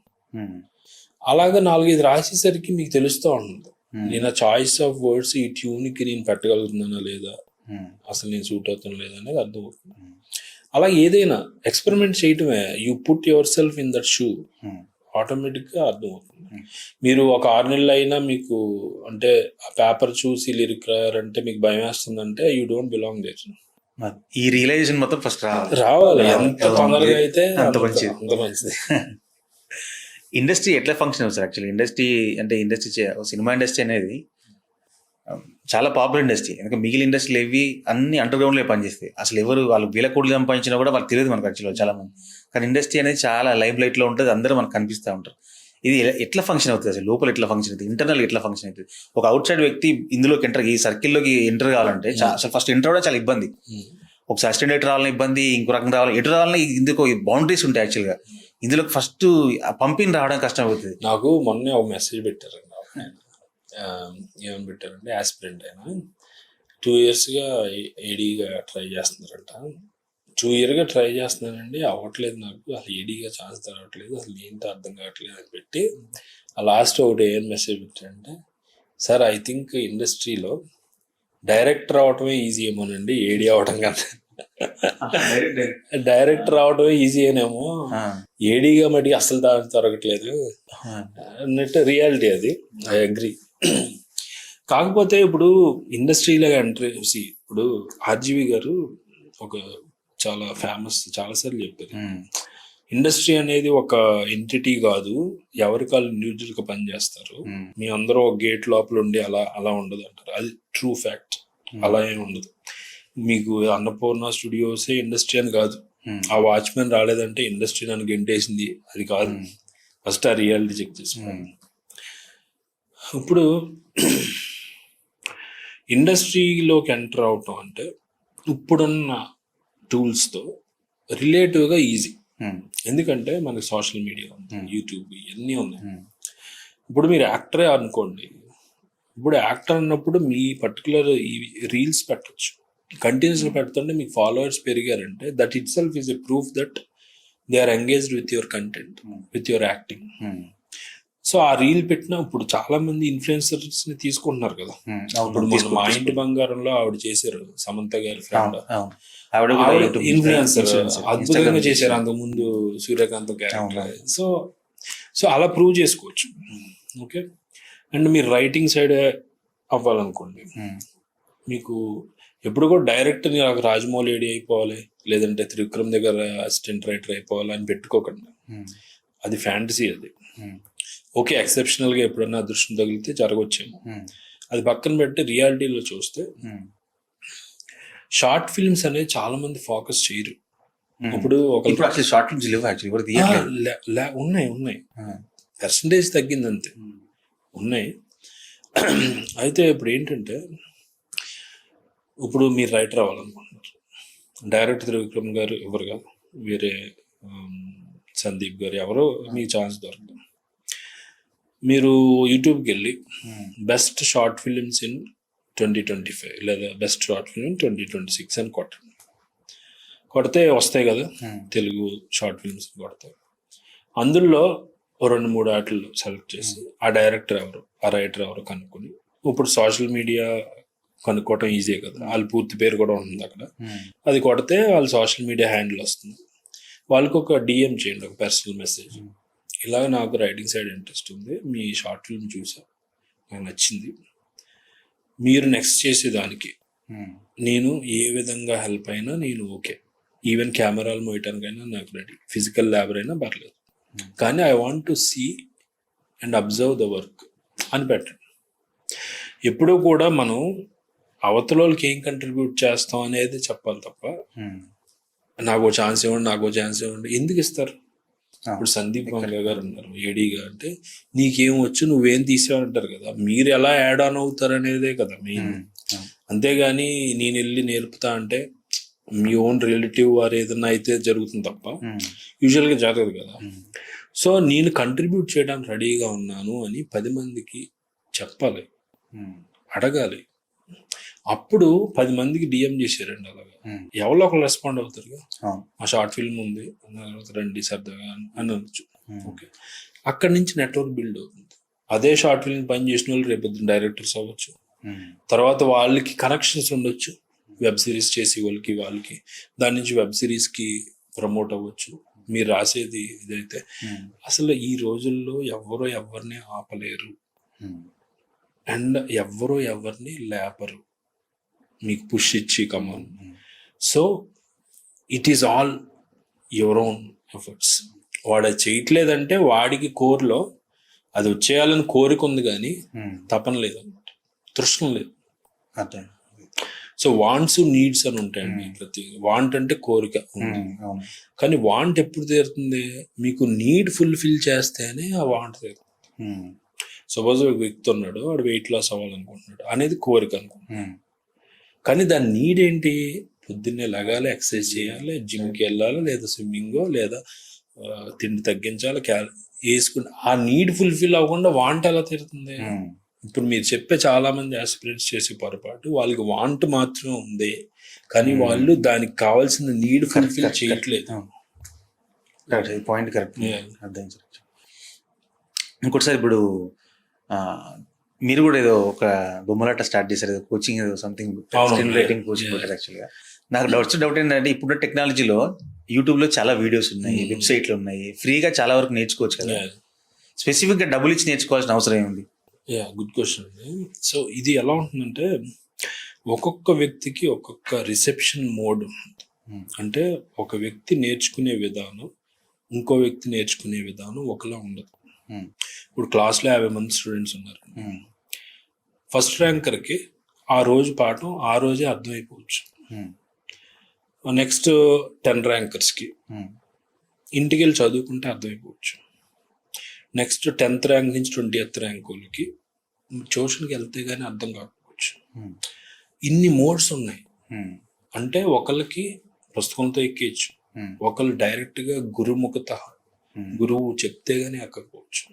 అలాగే 4-5 రాసేసరికి మీకు తెలుస్తూ ఉంటుంది, నేను చాయిస్ ఆఫ్ వర్డ్స్ ఈ ట్యూన్కి నేను పెట్టగలుగుతున్నానా లేదా, అసలు నేను సూట్ అవుతున్నా లేదా అనేది అర్థమవుతుంది. అలా ఏదైనా ఎక్స్పెరిమెంట్ చేయటమే. You put your self in that shoe, ఆటోమేటిక్గా అర్థమవుతుంది. మీరు ఒక 6 నెలలు అయినా మీకు అంటే ఆ పేపర్ చూసి లిరిక్ రాయారంటే మీకు భయం వేస్తుందంటే యూ డోంట్ బిలాంగ్ దేర్. ఈ రియలైజేషన్ మొత్తం ఫస్ట్ రావాలి. ఎంత తొందరగా అయితే అంత మంచిది. అంత మంచిది. ఇండస్ట్రీ ఎట్లా ఫంక్షన్ అవుతుంది యాక్చువల్లీ? ఇండస్ట్రీ అంటే సినిమా ఇండస్ట్రీ అనేది చాలా పాపులర్ ఇండస్ట్రీ. ఎందుకంటే మిగిలిన ఇండస్ట్రీలు ఏవి అన్ని అండర్ గ్రౌండ్లో పనిచేస్తాయి. అసలు ఎవరు వాళ్ళు వేల కోట్లు సంపాదించినా కూడా వాళ్ళకి తెలియదు మనకు యాక్చువల్గా చాలా మంది. కానీ ఇండస్ట్రీ అనేది చాలా లైవ్ లైట్లో ఉంటుంది, అందరూ మనకు కనిపిస్తూ ఉంటారు. ఇది ఎట్లా ఫంక్షన్ అవుతుంది అసలు? లోపల ఎట్లా ఫంక్షన్ అవుతుంది? ఇంటర్నల్ ఎట్లా ఫంక్షన్ అవుతుంది? ఒక అవుట్ సైడ్ వ్యక్తి ఇందులోకి ఎంటర్, ఈ సర్కిల్లోకి ఎంటర్ కావాలంటే అసలు ఫస్ట్ ఎంటర్ కూడా చాలా ఇబ్బంది. ఒకసారి అసిస్టెంట్ ఎటు రావాలని ఇబ్బంది, ఇంకో రకం రావాలి, ఎటు రావాలని ఇందుకు బౌండరీస్ ఉంటాయి యాక్చువల్గా. ఇందులో ఫస్ట్ పంపిణీ రావడం కష్టం అవుతుంది. నాకు మొన్నే ఒక మెసేజ్ పెట్టారండి, ఏమని పెట్టారంటే ఆస్పిరెంట్ అయినా 2 yearsగా ఏడీగా ట్రై చేస్తున్నారంట. 2 yearsగా ట్రై చేస్తున్నానండి, అవ్వట్లేదు నాకు, అసలు ఏడీగా ఛాన్స్ రావట్లేదు, అసలు ఏంటో అర్థం కావట్లేదు అని పెట్టి ఆ లాస్ట్ ఒకటి ఏం మెసేజ్ పెట్టారంటే, సార్ ఐ థింక్ ఇండస్ట్రీలో డైరెక్టర్ అవటమే ఈజీ ఏమోనండి, ఏడీ అవటం కన్నా డైరెక్టర్ అవటమే ఈజీ అనేమో, ఏడీగా మటుకు అసలు దొరకట్లేదు అన్నట్టు రియాలిటీ. అది ఐ అగ్రీ. కాకపోతే ఇప్పుడు ఇండస్ట్రీలో ఎంట్రీ చూసి ఇప్పుడు ఆర్జీవి గారు ఒక చాలా ఫేమస్ చాలాసార్లు చెప్పారు, ఇండస్ట్రీ అనేది ఒక ఎంటిటీ కాదు, ఎవరికి వాళ్ళు ఇండివిజువల్గా పనిచేస్తారు, మీ అందరూ ఒక గేట్ లోపల ఉండి అలా ఉండదు అంటారు. అది ట్రూ ఫ్యాక్ట్. అలా ఏమి ఉండదు. మీకు అన్నపూర్ణ స్టూడియోసే ఇండస్ట్రీ అని కాదు. ఆ వాచ్మెన్ రాలేదంటే ఇండస్ట్రీ నన్ను గెంటేసింది అది కాదు. ఫస్ట్ ఆ రియాలిటీ చెక్ చేసుకోండి. ఇప్పుడు ఇండస్ట్రీలోకి ఎంటర్ అవటం అంటే ఇప్పుడున్న టూల్స్తో రిలేటివ్గా ఈజీ. ఎందుకంటే మనకి సోషల్ మీడియా ఉంది, యూట్యూబ్ ఇవన్నీ ఉన్నాయి. ఇప్పుడు మీరు యాక్టరే అనుకోండి, ఇప్పుడు యాక్టర్ అన్నప్పుడు మీ పర్టికులర్ ఈ రీల్స్ పెట్టచ్చు, కంటిన్యూస్గా పెడుతుంటే మీకు ఫాలోవర్స్ పెరిగారంటే that itself is a proof that they are engaged with your content, with your acting. So ఆ రీల్ పెట్టిన ఇప్పుడు చాలా మంది ఇన్ఫ్లుయెన్సర్స్ ని తీసుకుంటున్నారు కదా. ఇప్పుడు మన మా ఇంటి బంగారంలో ఆవిడ చేశారు, సమంత గారి ఫ్రెండ్ ఇన్ఫ్లుయెన్సర్, అద్భుతంగా చేశారు అంతకు ముందు సూర్యకాంత్ క్యారెక్టర్. సో అలా ప్రూవ్ చేసుకోవచ్చు. ఓకే, అండ్ మీరు రైటింగ్ సైడ్ అవ్వాలనుకోండి, మీకు ఎప్పుడు కూడా డైరెక్ట్ నాకు రాజమౌళి ఏడి అయిపోవాలి, లేదంటే త్రివిక్రమ్ దగ్గర అసిస్టెంట్ రైటర్ అయిపోవాలి అని పెట్టుకోకండి. అది ఫ్యాంటసీ. అది ఓకే, ఎక్సెప్షనల్గా ఎప్పుడన్నా అదృష్టం తగిలితే జరగవచ్చేమో. అది పక్కన పెట్టి రియాలిటీలో చూస్తే షార్ట్ ఫిల్మ్స్ అనేది చాలా మంది ఫోకస్ చేయరు. ఇప్పుడు షార్ట్ ఫిల్మ్స్ ఉన్నాయి పర్సంటేజ్ తగ్గింది అంతే, ఉన్నాయి. అయితే ఇప్పుడు ఏంటంటే, ఇప్పుడు మీరు రైటర్ అవ్వాలనుకుంటున్నారు, డైరెక్టర్ త్రివిక్రమ్ గారు ఎవరు కాదు, వేరే సందీప్ గారు ఎవరో మీకు ఛాన్స్ దొరకదు. మీరు యూట్యూబ్కి వెళ్ళి బెస్ట్ షార్ట్ ఫిలిమ్స్ ఇన్ 2025 లేదా బెస్ట్ షార్ట్ ఫిల్మ్ ఇన్ 2026 అని కొడితే వస్తాయి కదా, తెలుగు షార్ట్ ఫిల్మ్స్ కొడతాయి. అందులో 2-3 ఆటలు సెలెక్ట్ చేసి ఆ డైరెక్టర్ ఎవరు, ఆ రైటర్ ఎవరు కనుక్కొని, ఇప్పుడు సోషల్ మీడియా కనుక్కోవటం ఈజీ కదా, వాళ్ళ పూర్తి పేరు కూడా ఉంటుంది అక్కడ. అది కొడితే వాళ్ళ సోషల్ మీడియా హ్యాండిల్ వస్తుంది, వాళ్ళకి ఒక డిఎం చేయండి, ఒక పర్సనల్ మెసేజ్, ఇలాగ నాకు రైటింగ్ సైడ్ ఇంట్రెస్ట్ ఉంది, మీ షార్ట్ ఫిల్మ్ చూసా, నాకు నచ్చింది, మీరు నెక్స్ట్ చేసేదానికి నేను ఏ విధంగా హెల్ప్ అయినా నేను ఓకే, ఈవెన్ కెమెరాలు మోయటానికైనా నాకు రెడీ, ఫిజికల్ ల్యాబర్ అయినా పర్లేదు, కానీ I want to see and observe the work అని పెట్టండి. ఎప్పుడూ కూడా మనం అవతలోళ్ళకి ఏం కంట్రిబ్యూట్ చేస్తాం అనేది చెప్పాలి తప్ప నాకు ఛాన్స్ ఇవ్వండి ఎందుకు ఇస్తారు? ఇప్పుడు సందీప్ గంగా గారు ఉన్నారు ఏడీగా, అంటే నీకేం వచ్చు నువ్వేం తీసావంటారు కదా, మీరు ఎలా యాడ్ ఆన్ అవుతారు అనేదే కదా మెయిన్. అంతేగాని నేను వెళ్ళి నేర్పుతా అంటే మీ ఓన్ రిలేటివ్ వారు ఏదన్నా అయితే జరుగుతుంది తప్ప యూజువల్గా జరగదు కదా. సో నేను కంట్రిబ్యూట్ చేయడానికి రెడీగా ఉన్నాను అని 10 మందికి చెప్పాలి, అడగాలి. అప్పుడు 10 మందికి డిఎం చేశారండి, అలాగా ఎవరో ఒకరు రెస్పాండ్ అవుతారు. మా షార్ట్ ఫిల్మ్ ఉంది రండి సరదాగా అని అనొచ్చు. ఓకే, అక్కడి నుంచి నెట్వర్క్ బిల్డ్ అవుతుంది. అదే షార్ట్ ఫిల్మ్ పని చేసిన వాళ్ళు రేపు డైరెక్టర్స్ అవ్వచ్చు, తర్వాత వాళ్ళకి కనెక్షన్స్ ఉండొచ్చు, వెబ్ సిరీస్ చేసి వాళ్ళకి దాని నుంచి వెబ్ సిరీస్కి ప్రమోట్ అవ్వచ్చు. మీరు రాసేది ఇదైతే అసలు ఈ రోజుల్లో ఎవరిని ఆపలేరు అండ్ ఎవరిని లేపరు, మీకు పుష్ ఇచ్చి come on. So it is all your own efforts. వాడు అది చేయట్లేదంటే వాడికి కోర్లో అది వచ్చేయాలని కోరిక ఉంది కానీ తపన లేదన్నమాట, తృష్ణ లేదు. సో వాంట్స్ నీడ్స్ అని ఉంటాయండి ప్రతి. వాంట్ అంటే కోరిక ఉంది, కానీ వాంట్ ఎప్పుడు తీరుతుంది? మీకు నీడ్ ఫుల్ఫిల్ చేస్తేనే ఆ వాంట్ తీరుతుంది. సపోజ్ ఒక వ్యక్తి ఉన్నాడు, వాడు వెయిట్ లాస్ అవ్వాలనుకుంటున్నాడు అనేది కోరిక అనుకుంటున్నాడు, కానీ దాని నీడ్ ఏంటి? పొద్దున్నే లగాలి, ఎక్సర్సైజ్ చేయాలి, జిమ్కి వెళ్ళాలి, లేదా స్విమ్మింగో లేదా తిండి తగ్గించాలి, వేసుకుని ఆ నీడ్ ఫుల్ఫిల్ అవ్వకుండా వాంట్ ఎలా తీరుతుంది? ఇప్పుడు మీరు చెప్పే చాలా మంది ఆస్పిరెంట్స్ చేసే పొరపాటు, వాళ్ళకి వాంట్ మాత్రం ఉంది కానీ వాళ్ళు దానికి కావాల్సిన నీడ్ ఫుల్ఫిల్ చేయట్లేదు. పాయింట్ కరెక్ట్, అర్థం. ఇంకోటిసారి ఇప్పుడు మీరు కూడా ఏదో ఒక బొమ్మలాట స్టార్ట్ చేశారు, ఏదో కోచింగ్, ఏదో సంథింగ్ స్క్రీన్ రైటింగ్ కోచింగ్ పెట్టారు. యాక్చువల్గా నాకు డౌట్ ఏంటంటే, ఇప్పుడు టెక్నాలజీలో యూట్యూబ్లో చాలా వీడియోస్ ఉన్నాయి, వెబ్సైట్లు ఉన్నాయి, ఫ్రీగా చాలా వరకు నేర్చుకోవచ్చు కదా. స్పెసిఫిక్గా డబ్బులు ఇచ్చి నేర్చుకోవాల్సిన అవసరం ఏముంది? గుడ్ క్వశ్చన్ అండి. సో ఇది ఎలా ఉంటుందంటే, ఒక్కొక్క వ్యక్తికి ఒక్కొక్క రిసెప్షన్ మోడ్ ఉంటుంది. అంటే ఒక వ్యక్తి నేర్చుకునే విధానం ఇంకో వ్యక్తి నేర్చుకునే విధానం ఒకలా ఉండదు. ఇప్పుడు క్లాస్లో 50 మంది స్టూడెంట్స్ ఉన్నారు, ఫస్ట్ ర్యాంకర్కి ఆ రోజు పాఠం ఆ రోజే అర్థమైపోవచ్చు, నెక్స్ట్ 10 ర్యాంకర్స్కి ఇంటికి వెళ్ళి చదువుకుంటే అర్థమైపోవచ్చు. నెక్స్ట్ 10th ర్యాంక్ నుంచి 20th ర్యాంక్ వాళ్ళకి ట్యూషన్కి వెళ్తే కానీ అర్థం కాకపోవచ్చు. ఇన్ని మోడ్స్ ఉన్నాయి. అంటే ఒకళ్ళకి పుస్తకంతో ఎక్కేయచ్చు, ఒకళ్ళు డైరెక్ట్గా గురుముఖత గురువు చెప్తే గానీ ఎక్కకపోవచ్చు,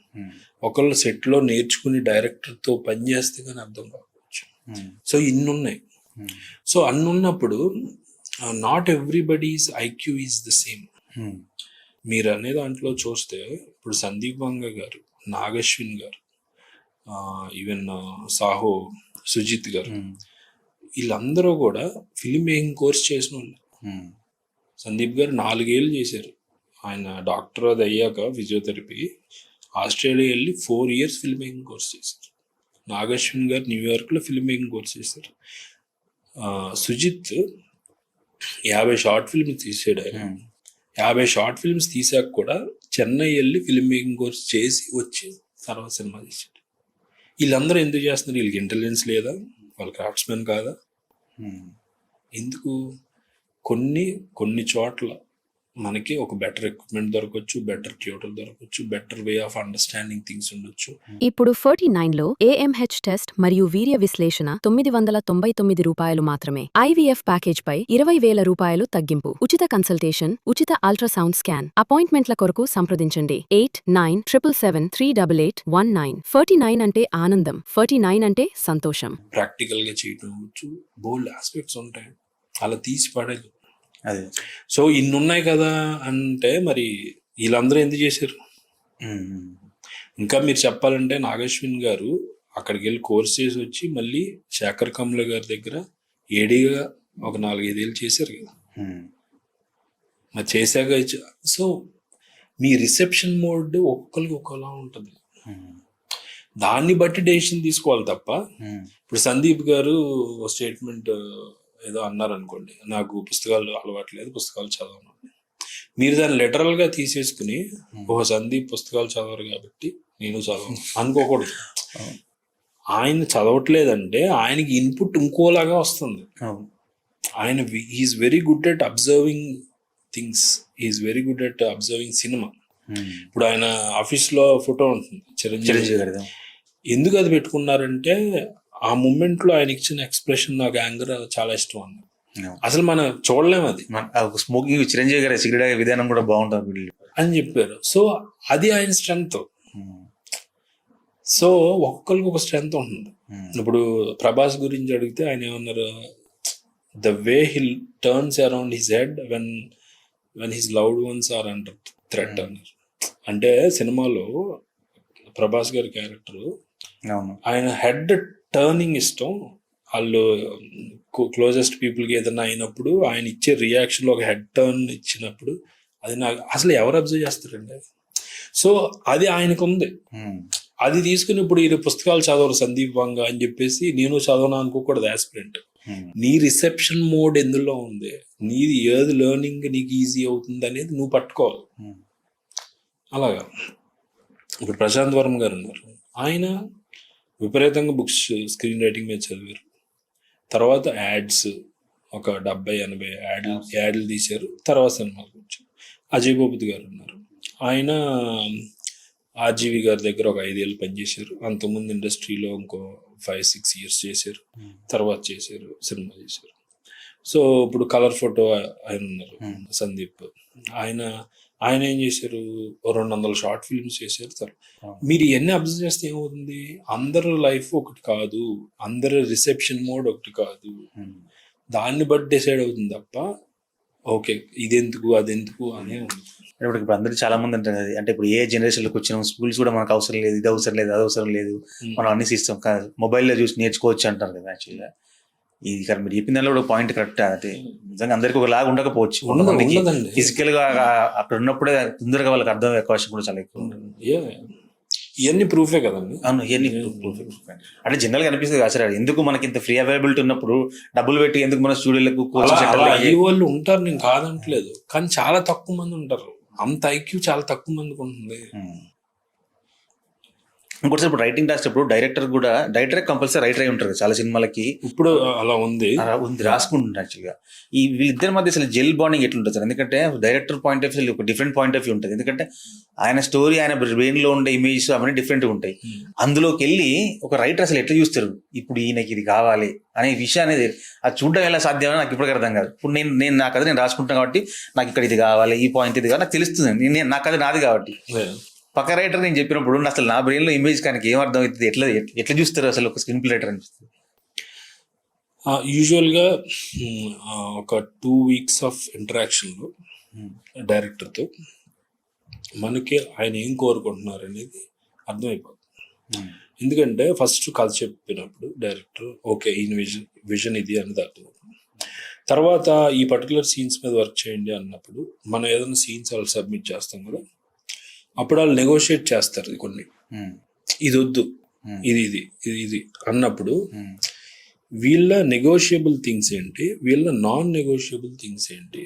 ఒకళ్ళు సెట్లో నేర్చుకుని డైరెక్టర్తో పని చేస్తే కానీ అర్థం కాకపోవచ్చు. సో ఇన్ని ఉన్నాయి. సో అన్ని ఉన్నప్పుడు not everybody's IQ is the same. మీరు అనే దాంట్లో చూస్తే ఇప్పుడు సందీప్ వంగ గారు, నాగశ్విన్ గారు, ఈవెన్ సాహో సుజిత్ గారు, వీళ్ళందరూ కూడా ఫిల్మ్ మేకింగ్ కోర్స్ చేసిన వాళ్ళు. సందీప్ గారు 4 ఏళ్ళు చేశారు. ఆయన డాక్టర్ అది అయ్యాక ఫిజియోథెరపీ ఆస్ట్రేలియా వెళ్ళి 4 years ఫిల్మ్ మేకింగ్ కోర్స్ చేశారు. నాగశ్విన్ గారు న్యూయార్క్లో ఫిల్మ్ మేకింగ్ కోర్స్ చేశారు. సుజిత్ 50 షార్ట్ ఫిల్మ్స్ తీసాడు. ఆయన 50 షార్ట్ ఫిల్మ్స్ తీసాక కూడా చెన్నై వెళ్ళి ఫిల్మ్ మేకింగ్ కోర్స్ చేసి వచ్చి తర్వాత సినిమా తీసాడు. వీళ్ళందరూ ఎందుకు చేస్తున్నారు? వీళ్ళకి ఇంటెలిజెన్స్ లేదా? వాళ్ళ క్రాఫ్ట్స్మెన్ కాదా? ఎందుకు? కొన్ని చోట్ల మనకి ఒక బెటర్ ఎక్విప్మెంట్ దొరకవచ్చు, బెటర్ ట్యూటర్ దొరకవచ్చు, better way of understanding things ఉండొచ్చు. ఇప్పుడు 49లో AMH టెస్ట్ మరియు వీర్య విశ్లేషణ 999 రూపాయలు మాత్రమే. IVF ప్యాకేజ్ పై 20,000 రూపాయలు తగ్గింపు. ఉచిత కన్సల్టేషన్, ఉచిత అల్ట్రాసౌండ్ స్కాన్. అపాయింట్మెంట్ల కొరకు సంప్రదించండి 8977788819. 49 అంటే ఆనందం, 49 అంటే సంతోషం. ప్రాక్టికల్ గా చేయటం అవ్వచ్చు, బోల్డ్ ఆస్పెక్ట్స్ ఉంటాయి, అలా తీసి పడేది. అదే సో ఇన్ని ఉన్నాయి కదా అంటే మరి వీళ్ళందరూ ఎందుకు చేశారు? ఇంకా మీరు చెప్పాలంటే నాగశ్విన్ గారు అక్కడికి వెళ్ళి కోర్స్ చేసి వచ్చి మళ్ళీ శేఖర్ కమ్ల గారి దగ్గర ఏడీగా ఒక 4-5 ఏళ్ళు చేశారు కదా. మరి చేశాక సో మీ రిసెప్షన్ మోడ్ ఒక్కొక్కరికి ఒక్కోలా ఉంటుంది. దాన్ని బట్టి డెసిషన్ తీసుకోవాలి తప్ప ఇప్పుడు సందీప్ గారు స్టేట్మెంట్ ఏదో అన్నారు అనుకోండి, నాకు పుస్తకాలు అలవాట్లేదు, పుస్తకాలు చదవను. మీరు దాన్ని లిటరల్ గా తీసేసుకుని సందీప్ పుస్తకాలు చదవరు కాబట్టి నేను చదవను అనుకోకూడదు. ఆయన చదవట్లేదంటే ఆయనకి ఇన్పుట్ ఇంకోలాగా వస్తుంది. ఆయన is very good at observing things, is very good at observing cinema. ఇప్పుడు ఆయన ఆఫీస్ లో ఫోటో ఉంటుంది చిరంజీవి గారి. ఎందుకు అది పెట్టుకున్నారంటే ఆ మూమెంట్ లో ఆయన ఇచ్చిన ఎక్స్ప్రెషన్, నాకు యాంగర్ చాలా ఇష్టం అన్న. అసలు మనం చూడలేము అది. స్మోకింగ్ చిరంజీవి గారి సిగరెట్ విధానం కూడా బాగుంటుంది అని చెప్పారు. సో అది ఆయన స్ట్రెంగ్త్. సో ఒక్కొక్కరికి ఒక స్ట్రెంగ్త్ ఉంటుంది. ఇప్పుడు ప్రభాస్ గురించి అడిగితే ఆయన ఏమన్నారు, the way he turns around his head when his loved ones are under threat అన్నారు. అంటే సినిమాలో ప్రభాస్ గారి క్యారెక్టర్ ఆయన హెడ్ టర్నింగ్ ఇష్టం. వాళ్ళు క్లోజెస్ట్ పీపుల్కి ఏదైనా అయినప్పుడు ఆయన ఇచ్చే రియాక్షన్ లో ఒక హెడ్ టర్న్ ఇచ్చినప్పుడు అది నాకు అసలు ఎవరు అబ్జర్వ్ చేస్తారండి. సో అది ఆయనకు ఉంది. అది తీసుకుని ఇప్పుడు ఈ పుస్తకాలు చదవరు సందీప్ వంగ అని చెప్పేసి నేను చదవను అనుకోకూడదు యాస్పిరెంట్. నీ రిసెప్షన్ మోడ్ ఎందులో ఉంది, నీది ఏది లెర్నింగ్ నీకు ఈజీ అవుతుంది అనేది నువ్వు పట్టుకోవాలి. అలాగా ఇప్పుడు ప్రశాంత్ వర్మ గారు ఉన్నారు, ఆయన విపరీతంగా బుక్స్ స్క్రీన్ రైటింగ్ మీద చదివారు. తర్వాత యాడ్స్ ఒక 70-80 యాడ్లు తీశారు, తర్వాత సినిమాకి వచ్చారు. అజయ్ భూపతి గారు ఉన్నారు, ఆయన ఆర్జీవి గారి దగ్గర ఒక 5 ఏళ్ళు పనిచేశారు. అంతకుముందు ఇండస్ట్రీలో ఇంకో 5-6 years చేశారు, తర్వాత చేశారు, సినిమా చేశారు. సో ఇప్పుడు కలర్ ఫోటో ఆయన ఉన్నారు సందీప్, ఆయన ఏం చేశారు, 200 షార్ట్ ఫిల్మ్స్ చేశారు. సార్ మీరు ఇవన్నీ అబ్జర్వ్ చేస్తే ఏమవుతుంది, అందరు లైఫ్ ఒకటి కాదు, అందరు రిసెప్షన్ మోడ్ ఒకటి కాదు, దాన్ని బట్టి డిసైడ్ అవుతుంది తప్ప ఓకే ఇదెందుకు అదెందుకు అనే ఉంది. ఇప్పుడు అందరూ చాలా మంది అంటారు అది, అంటే ఇప్పుడు ఏ జనరేషన్లోకి వచ్చినాం, స్కూల్స్ కూడా మనకు అవసరం లేదు, ఇది అవసరం లేదు, అది అవసరం లేదు, మనం అన్ని సిస్టమ్ మొబైల్లో చూసి నేర్చుకోవచ్చు అంటారు కదా. యాక్చువల్గా ఇది కరెక్ట్, మీరు చెప్పిన దానిలో కూడా పాయింట్ కరెక్ట్. అంటే నిజంగా అందరికి ఒకలాగా ఉండకపోవచ్చు, కొంతమందికి ఫిజికల్ గా అక్కడ ఉన్నప్పుడే తొందరగా వాళ్ళకి అర్థమయ్యే అవకాశం కూడా చాలా ఎక్కువ ఉంటుంది. ఇవన్నీ ప్రూఫే కదండి. అవును, ఇవన్నీ ప్రూఫ్. అంటే జనరల్ గా అనిపిస్తుంది అసలు ఎందుకు మనకి ఇంత ఫ్రీ అవైలబిలిటీ ఉన్నప్పుడు డబ్బులు పెట్టి ఎందుకు మన స్టూడియోలకు వాళ్ళు ఉంటారు, నేను కాదంటలేదు, కానీ చాలా తక్కువ మంది ఉంటారు. అంత ఐక్యూ చాలా తక్కువ మందికి ఉంటుంది. ఇంకోటి ఇప్పుడు రైటింగ్ రాసేటప్పుడు డైరెక్టర్ కంపల్సరీ రైటర్ అయి ఉంటారు చాలా సినిమాలకి. ఇప్పుడు అలా ఉంది రాసుకుంటున్నారు యాక్చువల్గా. ఈ వీళ్ళిద్దరి మధ్య అసలు జెల్ బాండింగ్ ఎట్లుంటుంది సార్? ఎందుకంటే డైరెక్టర్ పాయింట్ ఆఫ్ వ్యూ ఒక డిఫరెంట్ పాయింట్ ఆఫ్ వ్యూ ఉంటుంది. ఎందుకంటే ఆయన స్టోరీ, ఆయన బ్రెయిన్ లో ఉండే ఇమేజెస్ అవన్నీ డిఫరెంట్ ఉంటాయి. అందులోకి వెళ్ళి ఒక రైటర్ అసలు ఎట్లా చూస్తారు, ఇప్పుడు ఈయనకి ఇది కావాలి అనే విషయం అనేది అది చూడడం ఎలా సాధ్యమని నాకు ఇప్పటికీ అర్థం కాదు. ఇప్పుడు నేను నా కథ నేను రాసుకుంటాను కాబట్టి నాకు ఇక్కడ ఇది కావాలి, ఈ పాయింట్ ఇది కావాలి నాకు తెలుస్తుంది. నా కథ నాది కాబట్టి. పక్క రైటర్ నేను చెప్పినప్పుడు అసలు నా బ్రెయిన్ లో ఇమేజ్ కానీ ఏం అర్థం అవుతుంది, ఎట్లా చూస్తారు అసలు ఒక స్క్రీన్ ప్లే రైటర్ అనిపిస్తుంది. యూజువల్గా ఒక 2 weeks ఆఫ్ ఇంటరాక్షన్లో డైరెక్టర్తో మనకి ఆయన ఏం కోరుకుంటున్నారు అనేది అర్థమైపోతుంది. ఎందుకంటే ఫస్ట్ కథ చెప్పినప్పుడు డైరెక్టర్ ఓకే ఈయన విజన్ ఇది అనేది అర్థమవుతుంది. తర్వాత ఈ పర్టికులర్ సీన్స్ మీద వర్క్ చేయండి అన్నప్పుడు మనం ఏదైనా సీన్స్ వాళ్ళు సబ్మిట్ చేస్తాం కదా, అప్పుడు వాళ్ళు నెగోషియేట్ చేస్తారు కొన్ని, ఇది వద్దు ఇది ఇది ఇది ఇది అన్నప్పుడు వీళ్ళ నెగోషియబుల్ థింగ్స్ ఏంటి, వీళ్ళ నాన్ నెగోషియబుల్ థింగ్స్ ఏంటి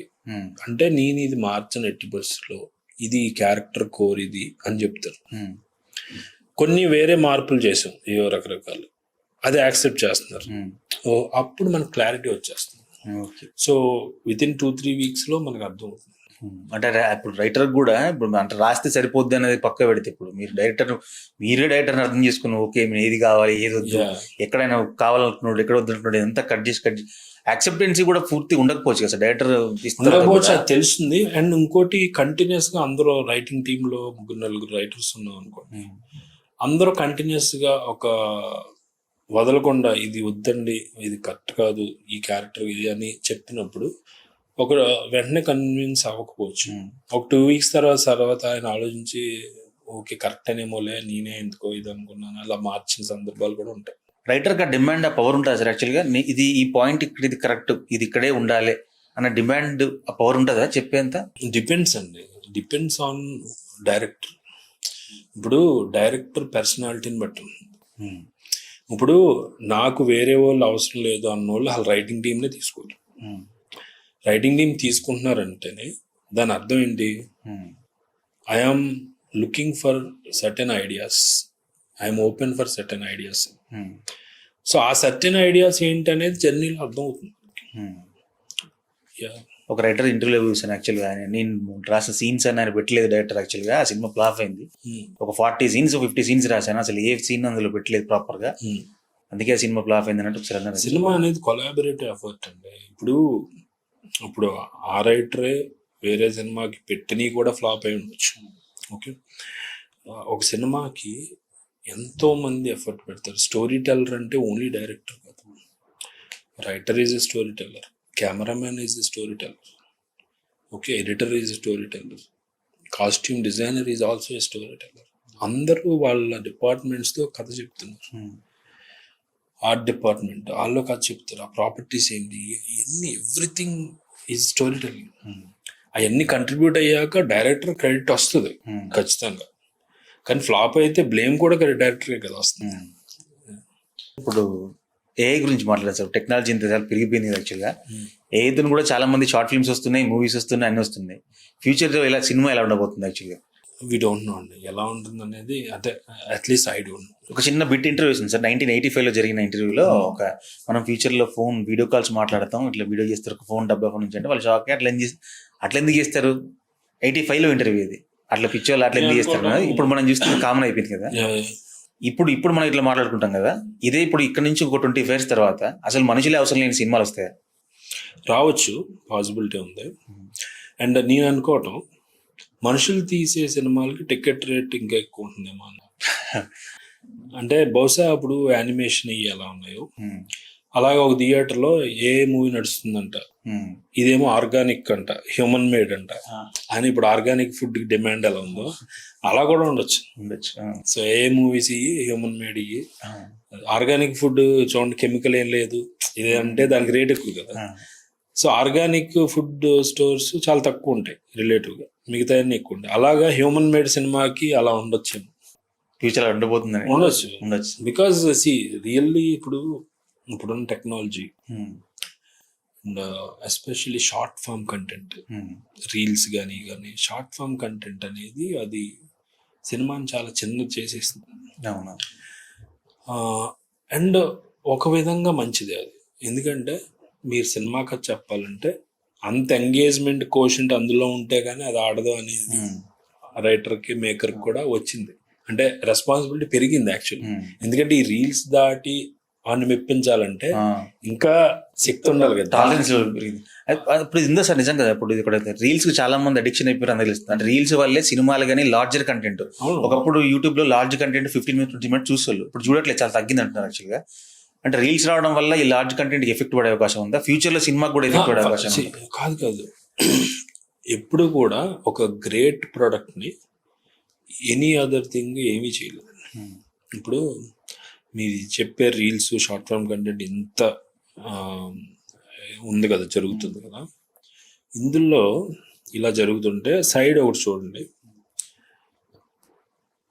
అంటే నేను ఇది మార్చను ఎట్టి బస్సులో, ఇది క్యారెక్టర్ కోర్ ఇది అని చెప్తారు. కొన్ని వేరే మార్పులు చేసాం ఏవో రకరకాలు, అది యాక్సెప్ట్ చేస్తున్నారు. అప్పుడు మనకు క్లారిటీ వచ్చేస్తుంది. సో వితిన్ 2-3 weeks లో మనకు అర్థం అవుతుంది. అంటే ఇప్పుడు రైటర్ కూడా ఇప్పుడు అంటే రాస్తే సరిపోద్ది అనేది పక్క పెడితే, ఇప్పుడు మీరే డైరెక్టర్ని అర్థం చేసుకుని ఓకే మీరు ఏది కావాలి ఏది వద్దు, ఎక్కడైనా కావాలనుకున్నాడు ఎక్కడ వద్దుంటున్నాడు ఎంత కట్ చేసి యాక్సెప్టెన్సీ కూడా పూర్తి ఉండకపోవచ్చు కదా డైరెక్టర్ ఉండకపోవచ్చు, అది తెలుస్తుంది. అండ్ ఇంకోటి కంటిన్యూస్ గా అందరూ రైటింగ్ టీమ్ లో 3-4 రైటర్స్ ఉన్నాం అనుకోండి, అందరూ కంటిన్యూస్ గా ఒక వదలకుండా ఇది వద్దండి ఇది కరెక్ట్ కాదు ఈ క్యారెక్టర్ ఇది అని చెప్పినప్పుడు ఒక వెంటనే కన్విన్స్ అవ్వకపోవచ్చు. ఒక 2 weeks తర్వాత ఆయన ఆలోచించి ఓకే కరెక్ట్ అనేమోలే నేనే ఎందుకో ఇది అనుకున్నాను అలా మార్చిన సందర్భాలు కూడా ఉంటాయి. రైటర్ గా డిమాండ్ ఆ పవర్ ఉంటుంది సార్ యాక్చువల్గా, ఇది ఈ పాయింట్ ఇక్కడ ఇది కరెక్ట్ ఇది ఇక్కడే ఉండాలి అన్న డిమాండ్ ఆ పవర్ ఉంటుందా చెప్పేంత? డిపెండ్స్ అండి, డిపెండ్స్ ఆన్ డైరెక్టర్. ఇప్పుడు డైరెక్టర్ పర్సనాలిటీని బట్టి ఉంటుంది. ఇప్పుడు నాకు వేరే వాళ్ళు అవసరం లేదు అన్న వాళ్ళు వాళ్ళ రైటింగ్ టీమ్నే తీసుకోరు. రైటింగ్ టీమ్ తీసుకుంటున్నారంటేనే దాని అర్థం ఏంటి, I am looking for certain ideas, I'm open for certain ideas. So ఆ సర్టెన్ ఐడియాస్ ఏంటి అనేది జర్నీలో అర్థం అవుతుంది. ఒక రైటర్ ఇంటర్వ్యూలో చూసాను యాక్చువల్గా, నేను రాసిన సీన్స్ అని ఆయన పెట్టలేదు డైరెక్టర్. యాక్చువల్గా ఆ సినిమా ఫ్లాప్ అయింది, ఒక 40 scenes 50 scenes రాశాను, అసలు ఏ సీన్ అందులో పెట్టలేదు ప్రాపర్ గా, అందుకే ఆ సినిమా ఫ్లాప్ అయింది అన్నట్టు ఒకసారి అన్నారు. సినిమా అనేది కొలాబరేటివ్ ఎఫర్ట్ అండి. ఇప్పుడు ఆ రైటరే వేరే సినిమాకి పెట్టినవి కూడా ఫ్లాప్ అయి ఉండొచ్చు. ఓకే, ఒక సినిమాకి ఎంతో మంది ఎఫర్ట్ పెడతారు. స్టోరీ టెల్లర్ అంటే ఓన్లీ డైరెక్టర్ కాదు, writer is a story teller, cameraman is a story teller, okay, editor is a story teller, costume designer is also a story teller. అందరూ వాళ్ళ డిపార్ట్మెంట్స్తో కథ చెప్తున్నారు. ఆర్ట్ డిపార్ట్మెంట్ వాళ్ళు కథ చెప్తారు, ఆ ప్రాపర్టీస్ ఏంటి ఇవన్నీ ఎవ్రీథింగ్ ఈజ్ స్టోరీ టెల్లింగ్. అవన్నీ కంట్రిబ్యూట్ అయ్యాక డైరెక్టర్ క్రెడిట్ వస్తుంది ఖచ్చితంగా, కానీ ఫ్లాప్ అయితే బ్లేమ్ కూడా డైరెక్టరే కదా వస్తుంది. ఇప్పుడు ఏఐ గురించి మాట్లాడతారు, టెక్నాలజీ ఇంత చాలా పెరిగిపోయింది యాక్చువల్గా. ఏఐతో కూడా చాలా మంది షార్ట్ ఫిల్మ్స్ వస్తున్నాయి, మూవీస్ వస్తున్నాయి, అన్నీ వస్తున్నాయి. ఫ్యూచర్లో సినిమా ఎలా ఉండబోతుంది యాక్చువల్గా? వీ డోంట్ నో అండి ఎలా ఉంటుంది అనేది, అంటే అట్లీస్ట్ ఐ డోంట్. ఒక చిన్న బిట్ ఇంటర్వ్యూ ఉంది సార్ 1985లో జరిగిన ఇంటర్వ్యూలో, ఒక మనం ఫ్యూచర్లో ఫోన్ వీడియో కాల్స్ మాట్లాడతాం, ఇట్లా వీడియో చేస్తారు ఒక ఫోన్ డబ్బా ఫోన్ నుంచి అంటే వాళ్ళు షాక్ అట్లా ఎందుకు చేస్తారు, 85లో ఇంటర్వ్యూ ఇది, అట్లా పిచ్చి వాళ్ళు అట్లా ఎందుకు చేస్తారు. ఇప్పుడు మనం చూస్తుంది కామన్ అయిపోయింది కదా. ఇప్పుడు మనం ఇట్లా మాట్లాడుకుంటాం కదా, ఇదే ఇప్పుడు ఇక్కడ నుంచి ఒక 25 years తర్వాత అసలు మనుషులే అవసరం లేని సినిమాలు వస్తాయి, రావచ్చు, పాసిబిలిటీ ఉంది. అండ్ నేను అనుకోవటం మనుషులు తీసే సినిమాలకి టికెట్ రేట్ ఇంకా ఎక్కువ ఉంటుందేమో అన్న. అంటే బహుశా అప్పుడు యానిమేషన్ ఇవి ఎలా ఉన్నాయో అలాగే ఒక థియేటర్లో ఏ మూవీ నడుస్తుందంట, ఇదేమో ఆర్గానిక్ అంట, హ్యూమన్ మేడ్ అంట అని. ఇప్పుడు ఆర్గానిక్ ఫుడ్ డిమాండ్ ఎలా ఉందో అలా కూడా ఉండొచ్చు. సో ఏ మూవీస్ ఇవి హ్యూమన్ మేడ్ ఇవి, ఆర్గానిక్ ఫుడ్ చూడండి కెమికల్ ఏం లేదు ఇది అంటే దానికి రేట్ ఎక్కువ కదా. సో ఆర్గానిక్ ఫుడ్ స్టోర్స్ చాలా తక్కువ ఉంటాయి రిలేటివ్గా, మిగతా అన్ని ఎక్కువ ఉంటాయి. అలాగా హ్యూమన్ మేడ్ సినిమాకి అలా ఉండొచ్చు, ఫ్యూచర్ ఉండబోతుంది, ఉండొచ్చు. బికాజ్ రియల్లీ ఇప్పుడున్న technology and especially short form content, reels కానీ షార్ట్ ఫామ్ కంటెంట్ అనేది అది సినిమాని చాలా చిన్నది చేసేస్తుంది. అవును. అండ్ ఒక విధంగా మంచిది అది, ఎందుకంటే మీరు సినిమా కథ చెప్పాలంటే అంత ఎంగేజ్మెంట్ కోషంట్ అందులో ఉంటే కానీ అది ఆడదు అనేది రైటర్కి మేకర్కి కూడా వచ్చింది. అంటే రెస్పాన్సిబిలిటీ పెరిగింది యాక్చువల్లీ. ఎందుకంటే ఈ రీల్స్ దాటి వాడిని మెప్పించాలంటే ఇంకా శక్తి ఉండాలి కదా, టాలరెన్స్ పెరిగింది. ఇప్పుడు ఇందో సార్ నిజం కదా, ఇప్పుడు ఇక్కడ రీల్స్ కి చాలా మంది అడిక్షన్ అయిపోయారు అని తెలుస్తుంది. అంటే రీల్స్ వల్లే సినిమాలు కానీ లార్జర్ కంటెంట్, ఒకప్పుడు యూట్యూబ్ లో లార్జ్ కంటెంట్ 15 minutes 20 minutes చూసేవాళ్ళు, ఇప్పుడు చూడట్లేదు, చాలా తగ్గింది అంటున్నారు యాక్చువల్గా. అంటే రీల్స్ రావడం వల్ల ఈ లార్జ్ కంటెంట్ ఎఫెక్ట్ పడే అవకాశం ఉందా? ఫ్యూచర్ లో సినిమాకి కూడా ఎఫెక్ట్ పడే అవకాశం ఉందా? కాదు ఎప్పుడు కూడా ఒక గ్రేట్ ప్రోడక్ట్ ని ఎనీ అదర్ థింగ్ ఏమీ చేయలేదు. ఇప్పుడు మీరు చెప్పే రీల్స్ షార్ట్ ఫార్మ్ కంటెంట్ ఇంత ఉంది కదా, జరుగుతుంది కదా, ఇందులో ఇలా జరుగుతుంటే సైడ్ ఒకటి చూడండి.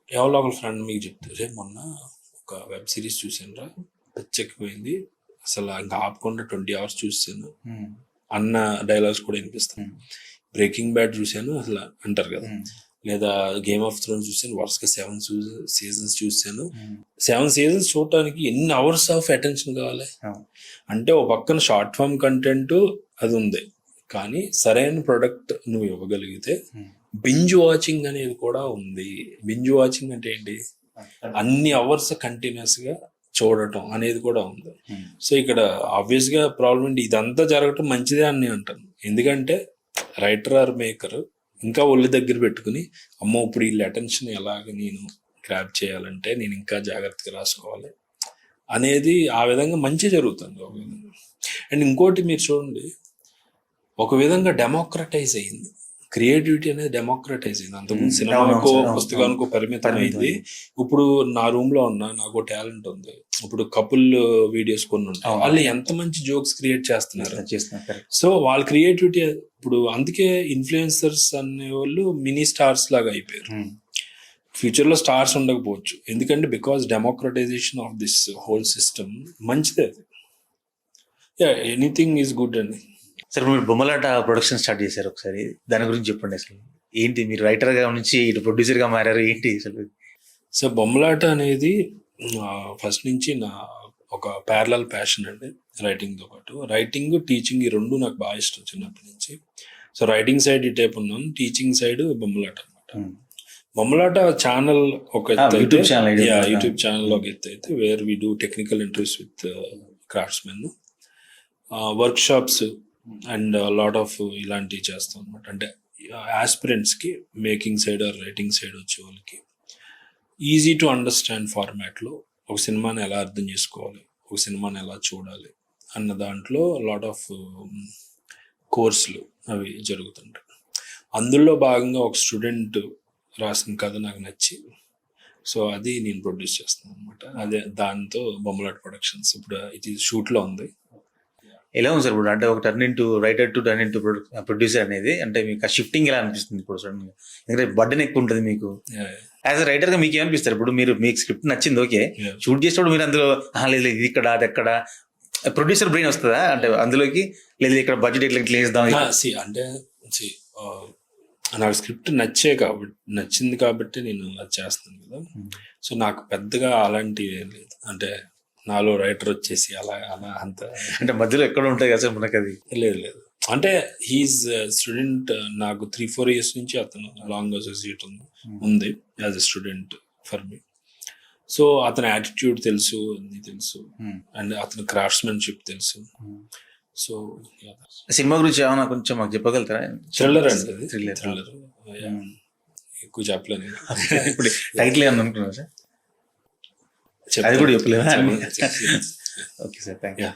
ఎవరో ఒక ఫ్రెండ్ మీకు చెప్తే మొన్న ఒక వెబ్ సిరీస్ చూసాను, పిచ్చెక్కిపోయింది అసలు, ఇంకా ఆపకుండా 20 hours చూసాను అన్న డైలాగ్స్ కూడా వినిపిస్తాను. బ్రేకింగ్ బ్యాడ్ చూశాను అసలు అంటారు కదా, లేదా గేమ్ ఆఫ్ థ్రోన్స్ చూసాను, వరుసగా 7 seasons చూసాను. 7 seasons చూడటానికి ఎన్ని అవర్స్ ఆఫ్ అటెన్షన్ కావాలి? అంటే ఒక పక్కన షార్ట్ ఫామ్ కంటెంట్ అది ఉంది, కానీ సరైన ప్రొడక్ట్ నువ్వు ఇవ్వగలిగితే బింజ్ వాచింగ్ అనేది కూడా ఉంది. బింజ్ వాచింగ్ అంటే ఏంటి? అన్ని అవర్స్ కంటిన్యూస్ గా చూడటం అనేది కూడా ఉంది. సో ఇక్కడ ఆబ్వియస్ గా ప్రాబ్లం ఏంటి? ఇదంతా జరగటం మంచిదే అని నేను అంటాను. ఎందుకంటే రైటర్ ఆర్ మేకర్ ఇంకా ఒళ్ళు దగ్గర పెట్టుకుని, అమ్మో ఇప్పుడు వీళ్ళ అటెన్షన్ ఎలాగ నేను గ్రాప్ చేయాలంటే నేను ఇంకా జాగ్రత్తగా రాసుకోవాలి అనేది ఆ విధంగా మంచి జరుగుతుంది ఒక విధంగా. అండ్ ఇంకోటి మీరు చూడండి, ఒక విధంగా డెమోక్రటైజ్ అయింది క్రియేటివిటీ అనేది, డెమోక్రటైజ్ అయింది. అంతకుముందు సినిమాకో పుస్తకానికో పరిమితం అయింది. ఇప్పుడు నా రూమ్ లో ఉన్నా నాకు టాలెంట్ ఉంది, ఇప్పుడు కపుల్ వీడియోస్ కొన్ని ఉంటాయి, వాళ్ళు ఎంత మంచి జోక్స్ క్రియేట్ చేస్తున్నారు. సో వాళ్ళ క్రియేటివిటీ ఇప్పుడు అందుకే ఇన్ఫ్లుయెన్సర్స్ అనే వాళ్ళు మినీ స్టార్స్ లాగా అయిపోయారు. ఫ్యూచర్ లో స్టార్స్ ఉండకపోవచ్చు, ఎందుకంటే because democratisation of this whole system మంచిదే. ఎనీథింగ్ ఈజ్ గుడ్ అండి. సార్ మీరు బొమ్మలాట ప్రొడక్షన్ స్టార్ట్ చేశారు, ఒకసారి దాని గురించి చెప్పండి. అసలు ఏంటి, మీరు రైటర్ గా నుంచి ఇటు ప్రొడ్యూసర్ గా మారారు, ఏంటి అసలు? సో బొమ్మలాట అనేది ఫస్ట్ నుంచి నా ఒక ప్యారలల్ ప్యాషన్ అండి, రైటింగ్తో పాటు. రైటింగ్ టీచింగ్ ఈ రెండు నాకు బాగా ఇష్టం చిన్నప్పటి నుంచి. సో రైటింగ్ సైడ్ ఈ టైప్ ఉన్నాను, టీచింగ్ సైడ్ బొమ్మలాట అనమాట. బొమ్మలాట ఛానల్ ఒక యూట్యూబ్ ఛానల్ ఒక ఎత్తు అయితే, where we do technical interviews with craftsmen, workshops and lot of ఇలాంటివి చేస్తాం అనమాట. అంటే ఆస్పిరెంట్స్కి making side or writing side వచ్చే వాళ్ళకి ఈజీ టు అండర్స్టాండ్ ఫార్మాట్లో ఒక సినిమాని ఎలా అర్థం చేసుకోవాలి, ఒక సినిమాని ఎలా చూడాలి అన్న దాంట్లో లాట్ ఆఫ్ కోర్సులు అవి జరుగుతుంటాయి. అందులో భాగంగా ఒక స్టూడెంట్ రాసిన కథ నాకు నచ్చి, సో అది నేను ప్రొడ్యూస్ చేస్తాను అనమాట. అదే దాంతో బొమ్మలాట ప్రొడక్షన్స్ ఇప్పుడు ఇది షూట్లో ఉంది. ఎలా ఉంది సార్ ఇప్పుడు? అంటే ఒక turn into writer to turn into producer అనేది, అంటే మీకు ఆ షిఫ్టింగ్ ఎలా అనిపిస్తుంది ఇప్పుడు సడన్ గా? ఎందుకంటే బర్డెన్ ఎక్కువ ఉంటుంది మీకు యాజ్ అ రైటర్ గా. మీకు ఏమనిపిస్తారు ఇప్పుడు? మీకు స్క్రిప్ట్ నచ్చింది, ఓకే, షూట్ చేసినప్పుడు మీరు అందులో లేదు ఇది ఇక్కడ అది ఎక్కడ, ప్రొడ్యూసర్ బ్రెయిన్ వస్తుందా అంటే అందులోకి? లేదు ఇక్కడ బడ్జెట్ ఎట్లా వేద్దాం అంటే నాకు స్క్రిప్ట్ నచ్చింది కాబట్టి నేను అది చేస్తాను కదా. సో నాకు పెద్దగా అలాంటివి ఏం లేదు, అంటే నాలో రైటర్ వచ్చేసి అలా అంత అంటే మధ్యలో ఎక్కడ ఉంటాయి కదా సార్ మనకు? అది లేదు. అంటే హీఈస్ స్టూడెంట్, నాకు 3-4 years నుంచి అతను లాంగ్ అసోసియేట్ ఉంది as a student for me. So అతని యాటిట్యూడ్ తెలుసు, అన్ని తెలుసు, అండ్ అతని క్రాఫ్ట్స్మెన్షిప్ తెలుసు. సో సినిమా గురించి ఏమైనా కొంచెం మాకు చెప్పగలుగుతారా? థ్రిల్లర్ అండి, థ్రిల్లర్ ఎక్కువ చెప్పలేను. ఇప్పుడు టైటిల్ ఏమన్నా అనుకున్నా సార్? అది కూడా చెప్పలేదా? Okay sir, thank you.